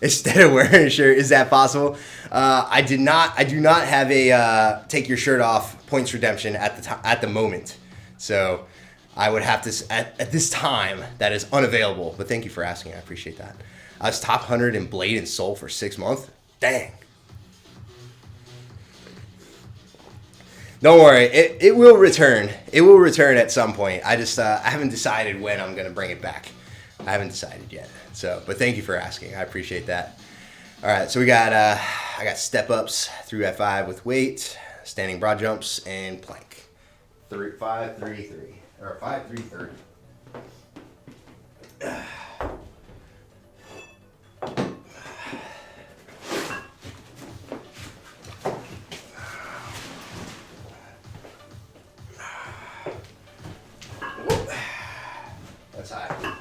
instead of wearing a shirt, is that possible? I do not have a take your shirt off points redemption at the moment. So I would have to, at this time, that is unavailable. But thank you for asking. I appreciate that. I was top 100 in Blade and Soul for 6 months. Dang. Don't worry. It will return. It will return at some point. I just I haven't decided when I'm going to bring it back. I haven't decided yet. So, but thank you for asking. I appreciate that. All right. So I got step ups through F5 with weight, standing broad jumps, and plank. 5, 3, 3. Or 5, 3, 30. That's high.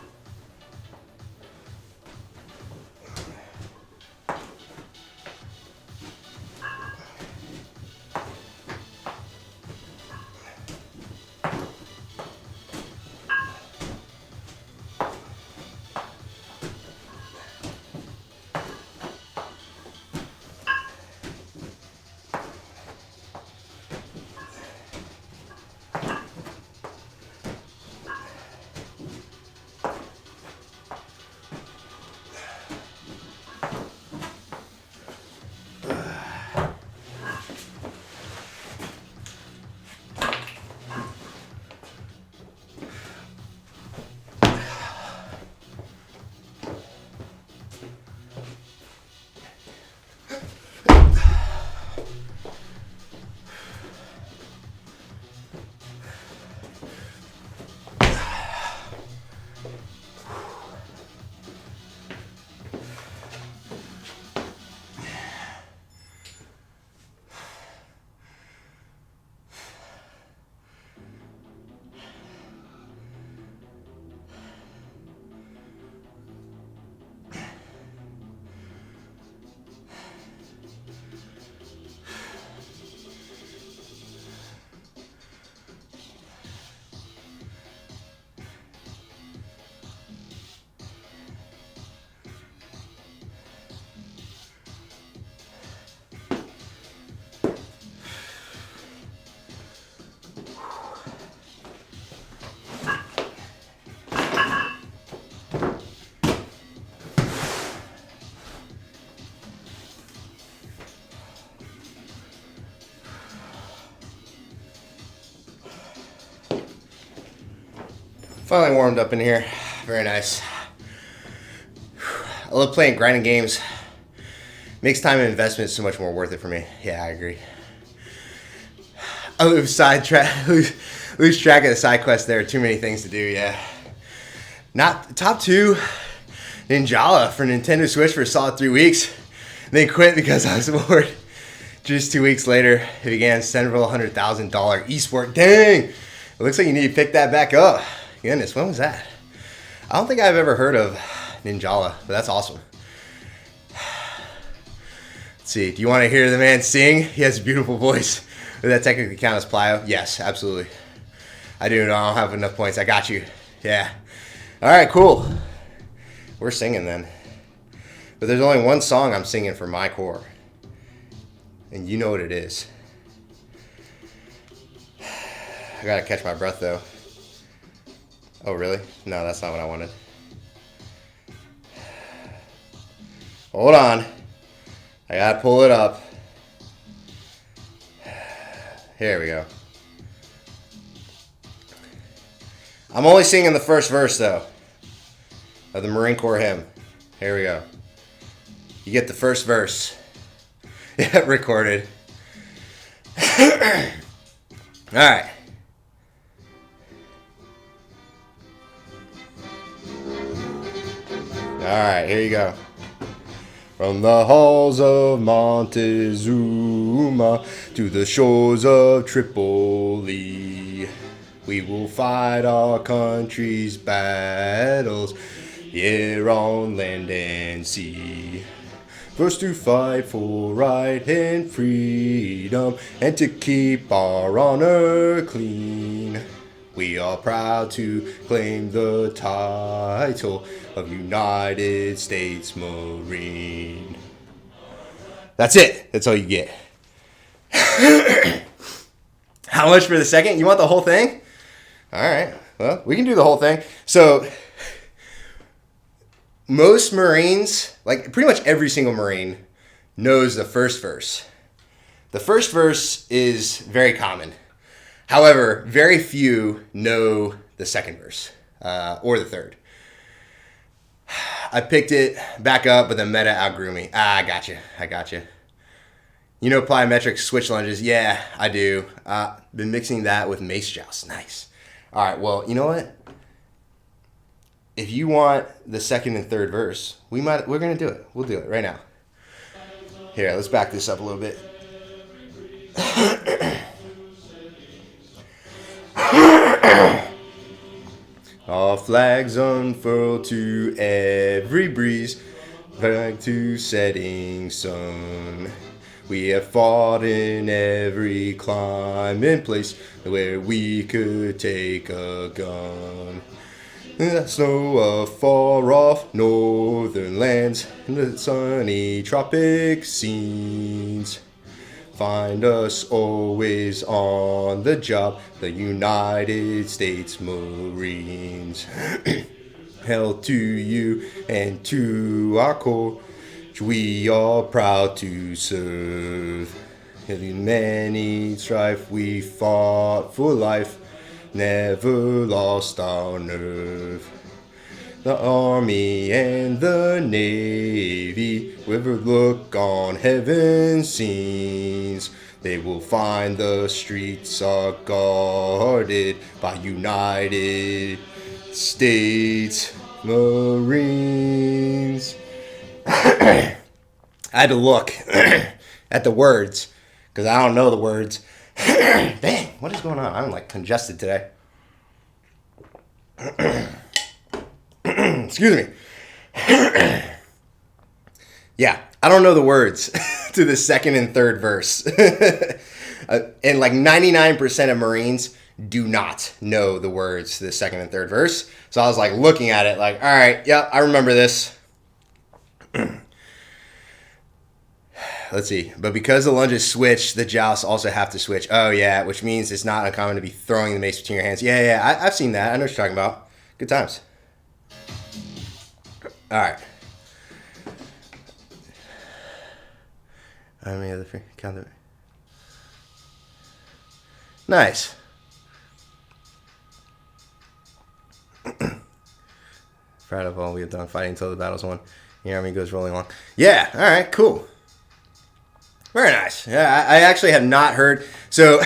Finally warmed up in here. Very nice. I love playing grinding games. Makes time and investment so much more worth it for me. Yeah, I agree. I lose track of the side quest. There are too many things to do. Yeah. Not top 2. Ninjala for Nintendo Switch for a solid 3 weeks. Then quit because I was bored. Just 2 weeks later, it began several $100,000 esport. Dang! It looks like you need to pick that back up. Goodness, when was that? I don't think I've ever heard of Ninjala, but that's awesome. Let's see. Do you want to hear the man sing? He has a beautiful voice. Would that technically count as plyo? Yes, absolutely. I do. No, I don't have enough points. I got you. Yeah. All right, cool. We're singing then. But there's only one song I'm singing for my core. And you know what it is. I gotta catch my breath though. Oh, really? No, that's not what I wanted. Hold on. I gotta pull it up. Here we go. I'm only singing the first verse, though, of the Marine Corps hymn. Here we go. You get the first verse. Yeah, recorded. All right. right, here you go. From the halls of Montezuma to the shores of Tripoli, we will fight our country's battles here on land and sea. First to fight for right and freedom, and to keep our honor clean. We are proud to claim the title of United States Marine. That's it. That's all you get. How much for the second? You want the whole thing? All right. Well, we can do the whole thing. So, most Marines, like pretty much every single Marine, knows the first verse. The first verse is very common. However, very few know the second verse or the third. I picked it back up, but the meta outgrew me. I got you. You know plyometric switch lunges? Yeah, I do. Been mixing that with mace joust. Nice. All right, well, you know what? If you want the second and third verse, we're going to do it. We'll do it right now. Here, let's back this up a little bit. Our flags unfurl to every breeze, flag to setting sun. We have fought in every clime and place where we could take a gun. The snow of far-off northern lands and the sunny tropic scenes. Find us always on the job, the United States Marines. Hail to you and to our corps, which we are proud to serve. In many strife we fought for life, never lost our nerve. The Army and the Navy, with a look on heaven's scenes, they will find the streets are guarded by United States Marines. I had to look at the words, because I don't know the words. Dang, what is going on? I'm like congested today. Excuse me. Yeah, I don't know the words to the second and third verse. And like 99% of Marines do not know the words to the second and third verse. So I was like looking at it like, all right, yeah, I remember this. Let's see. But because the lunges switch, the jousts also have to switch. Oh, yeah, which means it's not uncommon to be throwing the mace between your hands. Yeah, I've seen that. I know what you're talking about. Good times. All right. How many other free? Count it. Nice. Proud of all we have done fighting until the battle's won. The army goes rolling along. Yeah, all right, cool. Very nice. Yeah, I actually have not heard. So,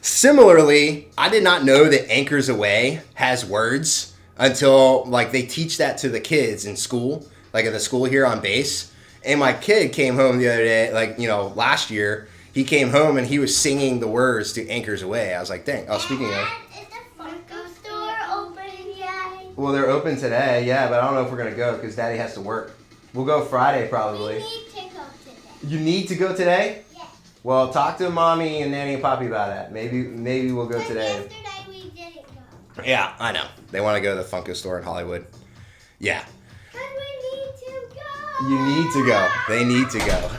similarly, I did not know that Anchors Away has words until, like, they teach that to the kids in school, like at the school here on base. And my kid came home the other day, like, you know, last year. He came home and he was singing the words to Anchors Away. I was like, dang. Oh, speaking of. Is the Funko store open yet? Well, they're open today, yeah, but I don't know if we're going to go because Daddy has to work. We'll go Friday probably. We need to go today. You need to go today? Yeah. Well, talk to Mommy and Nanny and Poppy about that. Maybe we'll go today. Yesterday we didn't go. Yeah, I know. They want to go to the Funko store in Hollywood. Yeah. Because we need to go. You need to go. They need to go.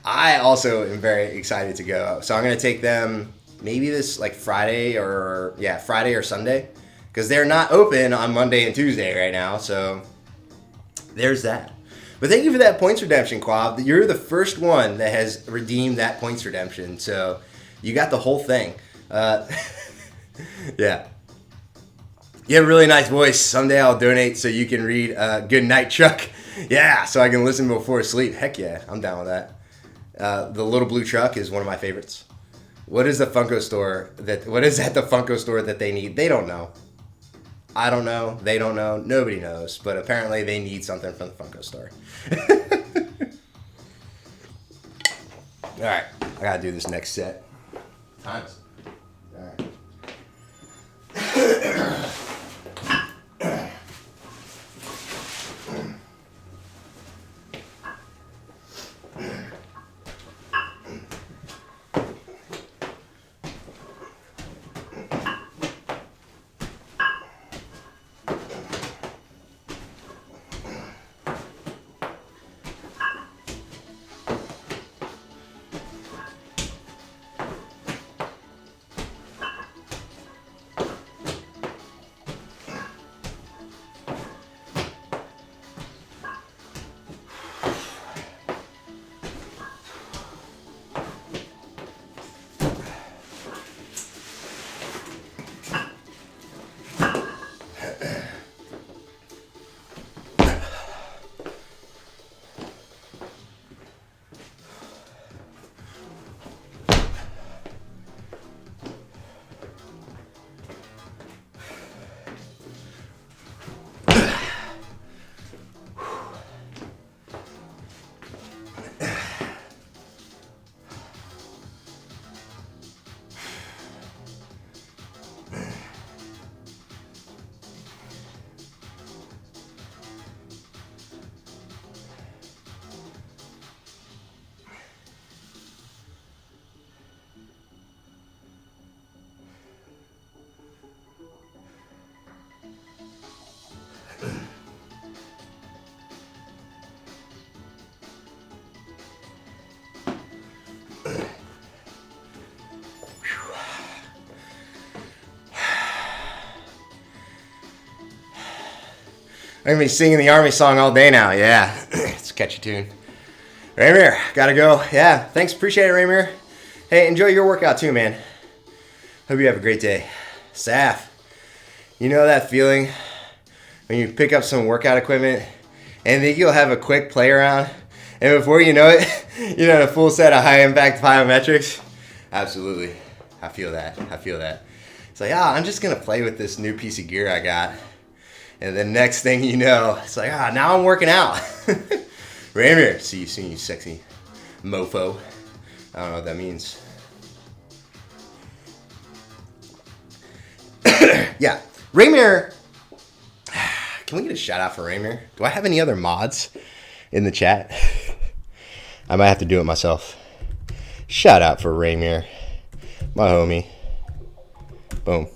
I also am very excited to go. So I'm going to take them maybe this like Friday or Sunday. Because they're not open on Monday and Tuesday right now. So there's that. But thank you for that points redemption, Quab. You're the first one that has redeemed that points redemption. So you got the whole thing. Yeah. You have a really nice voice. Someday I'll donate so you can read Good Night, Chuck. Yeah, so I can listen before sleep. Heck yeah, I'm down with that. The Little Blue Truck is one of my favorites. What is the Funko store what is at the Funko store that they need? They don't know. I don't know. They don't know. Nobody knows. But apparently they need something from the Funko store. All right. I got to do this next set. Times. All right. I'm going to be singing the Army song all day now. Yeah, it's a catchy tune. Raymir, gotta go. Yeah, thanks. Appreciate it, Raymir. Hey, enjoy your workout too, man. Hope you have a great day. Saf, you know that feeling when you pick up some workout equipment and think you'll have a quick play around, and before you know it, you're on a full set of high-impact plyometrics? Absolutely. I feel that. It's like, I'm just going to play with this new piece of gear I got. And the next thing you know, it's like, now I'm working out. Raymir, see you soon, you sexy mofo. I don't know what that means. Yeah, Raymir. Can we get a shout out for Raymir? Do I have any other mods in the chat? I might have to do it myself. Shout out for Raymir, my homie. Boom.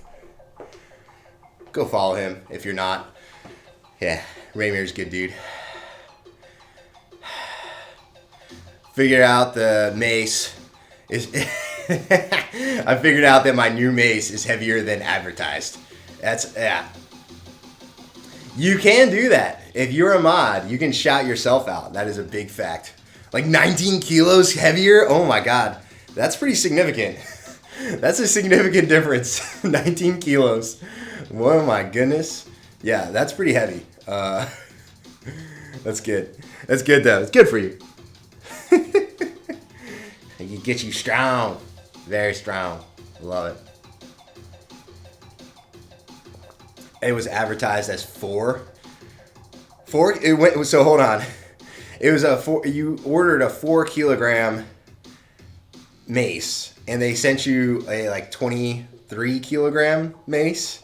Go follow him if you're not. Yeah, Raymir's a good dude. Figured out the mace is. I figured out that my new mace is heavier than advertised. Yeah. You can do that. If you're a mod, you can shout yourself out. That is a big fact. Like 19 kilos heavier? Oh my god. That's pretty significant. That's a significant difference. 19 kilos. Oh my goodness. Yeah, that's pretty heavy. That's good. That's good though. It's good for you. It can get you strong. Very strong. Love it. It was advertised as 4. So hold on. It was you ordered a 4 kilogram mace and they sent you a like 23 kilogram mace.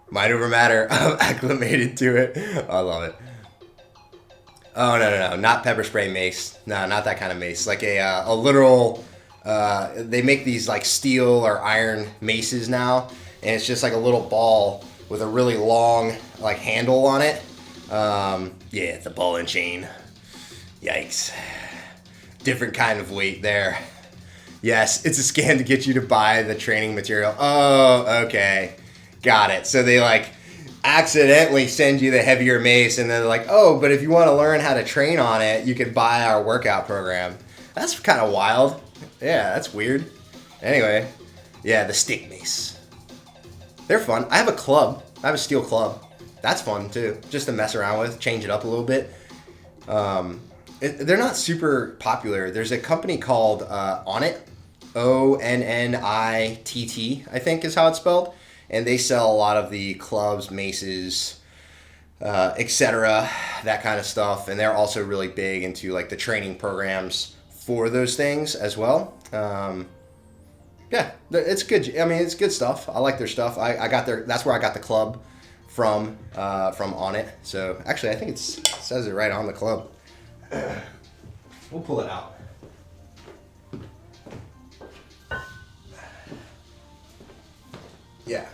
Mind over matter. I'm acclimated to it. I love it. Oh, no. Not pepper spray mace. No, not that kind of mace. Like a literal, they make these like steel or iron maces now. And it's just like a little ball with a really long like handle on it. Yeah, it's a ball and chain. Yikes. Different kind of weight there. Yes, it's a scam to get you to buy the training material. Oh, okay. Got it. So they like accidentally send you the heavier mace and they're like, oh, but if you want to learn how to train on it, you could buy our workout program. That's kind of wild. Yeah, that's weird. Anyway, yeah, the stick mace. They're fun. I have a club. I have a steel club. That's fun too. Just to mess around with, change it up a little bit. They're not super popular. There's a company called Onnit, ONNITT, I think is how it's spelled. and they sell a lot of the clubs, maces, etc., that kind of stuff. And they're also really big into like the training programs for those things as well. Yeah, it's good. I mean, it's good stuff. I like their stuff. I got their. That's where I got the club from on it. So actually, I think it says it right on the club. We'll pull it out. Yeah.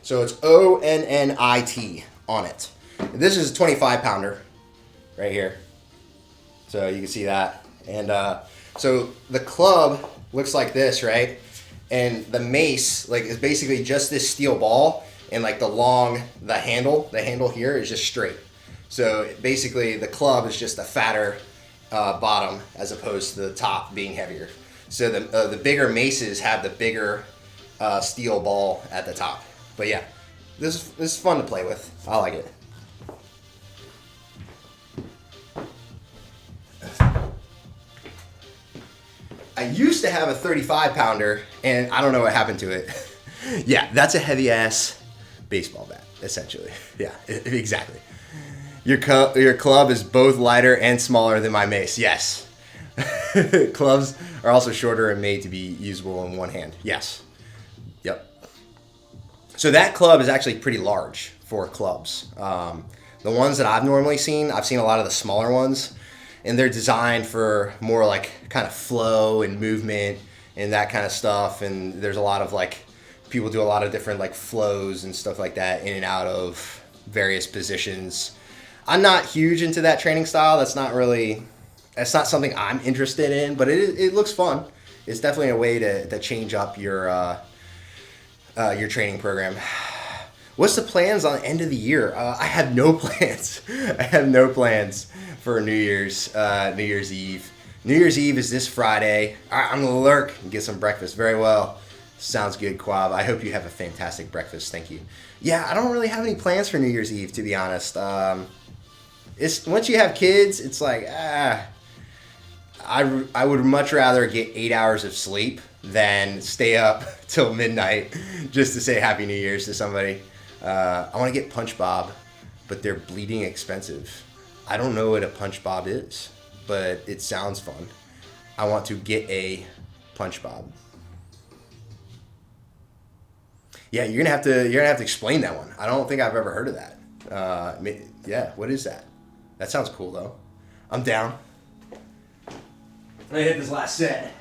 So it's ONNIT on it. This is a 25 pounder right here. So you can see that. And so the club looks like this, right? And the mace, like, is basically just this steel ball, and like the handle here is just straight. So basically the club is just a fatter bottom as opposed to the top being heavier. So the bigger maces have the bigger steel ball at the top. But yeah, this is fun to play with. I like it. I used to have a 35 pounder, and I don't know what happened to it. Yeah, that's a heavy ass baseball bat, essentially. Yeah, exactly. Your club is both lighter and smaller than my mace. Yes. Clubs are also shorter and made to be usable in one hand. Yes. Yep. So that club is actually pretty large for clubs. The ones that I've normally seen, I've seen a lot of the smaller ones, and they're designed for more like kind of flow and movement and that kind of stuff. And there's a lot of like, people do a lot of different like flows and stuff like that in and out of various positions. I'm not huge into that training style. That's not something I'm interested in, but it looks fun. It's definitely a way to change up your training program. What's the plans on the end of the year? I have no plans. I have no plans for New Year's Eve. New Year's Eve is this Friday. I'm going to lurk and get some breakfast. Very well. Sounds good, Quab. I hope you have a fantastic breakfast. Thank you. Yeah, I don't really have any plans for New Year's Eve, to be honest. It's once you have kids, it's like, I would much rather get 8 hours of sleep than stay up till midnight just to say Happy New Year's to somebody. I want to get Punch Bob, but they're bleeding expensive. I don't know what a Punch Bob is, but it sounds fun. I want to get a Punch Bob. Yeah, you're gonna have to explain that one. I don't think I've ever heard of that. Yeah, what is that? That sounds cool though. I'm down. I'm gonna hit this last set.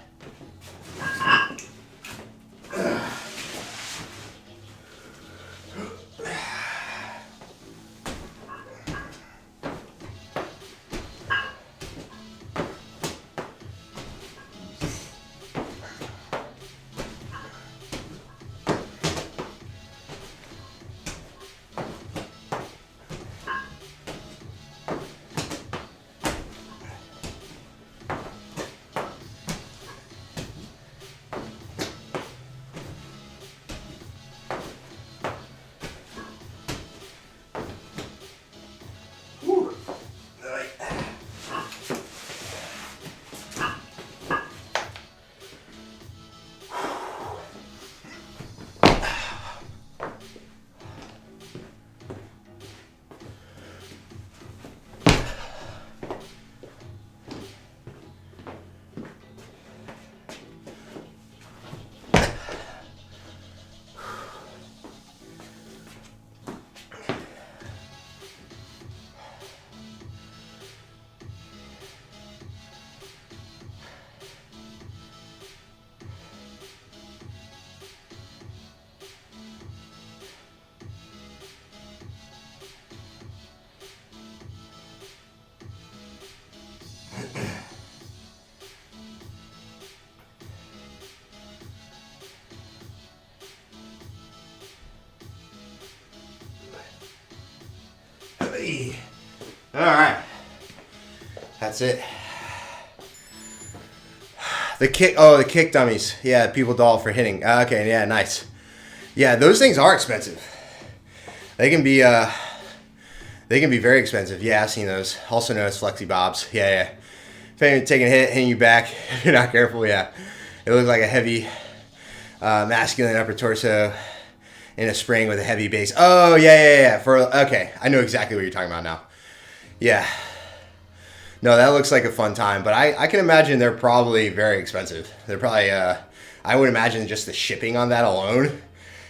All right, that's it. The kick dummies. Yeah, people doll for hitting. Okay, yeah, nice. Yeah, those things are expensive. They can be very expensive. Yeah, I've seen those. Also known as flexi bobs. Yeah. If you're taking a hit, hitting you back, if you're not careful, yeah. It looks like a heavy, masculine upper torso in a spring with a heavy base. Oh, yeah. Okay, I know exactly what you're talking about now. Yeah. No, that looks like a fun time, but I can imagine they're probably very expensive. They're probably, I would imagine just the shipping on that alone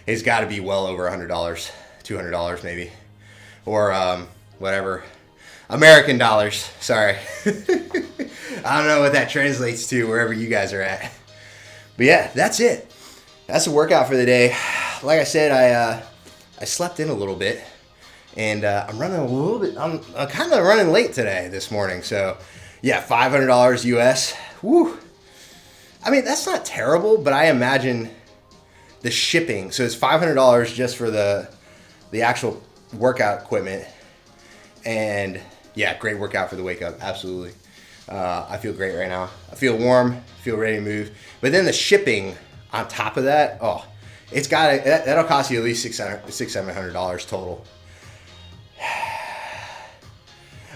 has got to be well over $100, $200 maybe, or whatever. American dollars, sorry. I don't know what that translates to wherever you guys are at. But yeah, that's it. That's the workout for the day. Like I said, I slept in a little bit, and I'm running a little bit. I'm kind of running late today, this morning. So yeah, $500 US. Woo. I mean, that's not terrible, but I imagine the shipping. So it's $500 just for the actual workout equipment, and yeah, great workout for the wake up. Absolutely. I feel great right now. I feel warm, feel ready to move. But then the shipping on top of that, oh, it's got that'll cost you at least $700 total.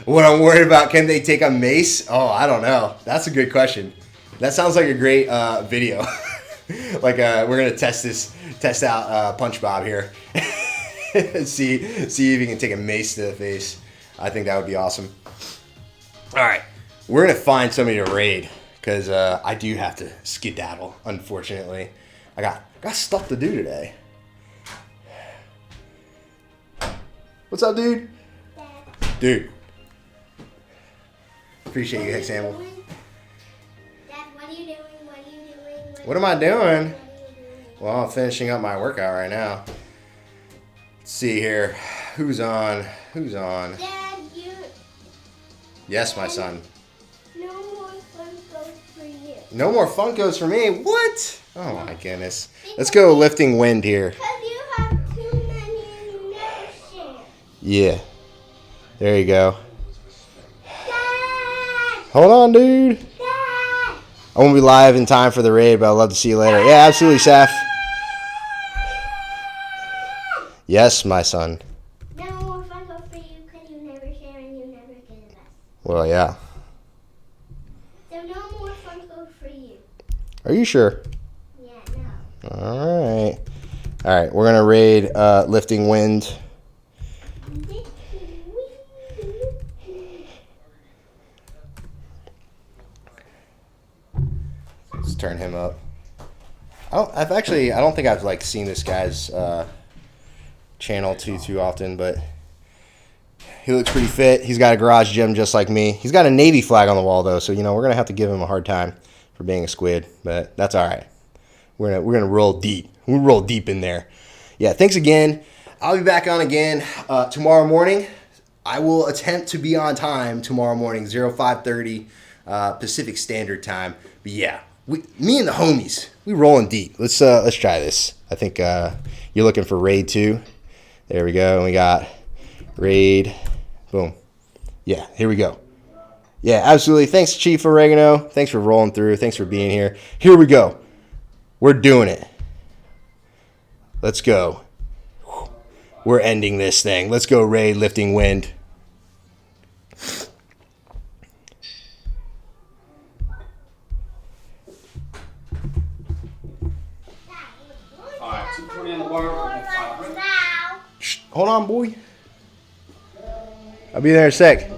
What I'm worried about, can they take a mace? Oh, I don't know. That's a good question. That sounds like a great video. Like we're gonna test out Punch Bob here. see if he can take a mace to the face. I think that would be awesome. All right, we're gonna find somebody to raid because I do have to skedaddle. Unfortunately, I got stuff to do today. What's up, dude? Dude. Appreciate you, Hex Animal. Dad, what are you doing? What am I doing? Well, I'm finishing up my workout right now. Let's see here. Who's on? Dad, Yes, my son. no more Funkos for you. No more Funkos for me. What? Oh my goodness. Let's go lifting wind here. Because you have too many and you never share. Yeah. There you go. Dad! Hold on, dude. Dad! I won't be live in time for the raid, but I'd love to see you later. Yeah, absolutely, Saf. Yes, my son. No more Funko for you because you never share and you never give us. Well, yeah. So no more Funko for you. Are you sure? Yeah, no. All right. All right, we're going to raid lifting wind. Let's turn him up. I don't think I've seen this guy's channel too often, but he looks pretty fit. He's got a garage gym just like me. He's got a Navy flag on the wall though, so we're gonna have to give him a hard time for being a squid, but that's all right. We're gonna roll deep. We roll deep in there. Yeah, thanks again. I'll be back on again tomorrow morning. I will attempt to be on time tomorrow morning, 05:30 Pacific Standard Time. But yeah, me and the homies, we rolling deep. Let's try this. I think you're looking for raid 2. There we go. And we got raid. Boom. Yeah, here we go. Yeah, absolutely. Thanks, Chief Oregano. Thanks for rolling through. Thanks for being here. Here we go. We're doing it. Let's go. We're ending this thing. Let's go, raid lifting wind. Alright, 220 on the bar, and 500. Now. Shh, hold on, boy. I'll be there in a sec.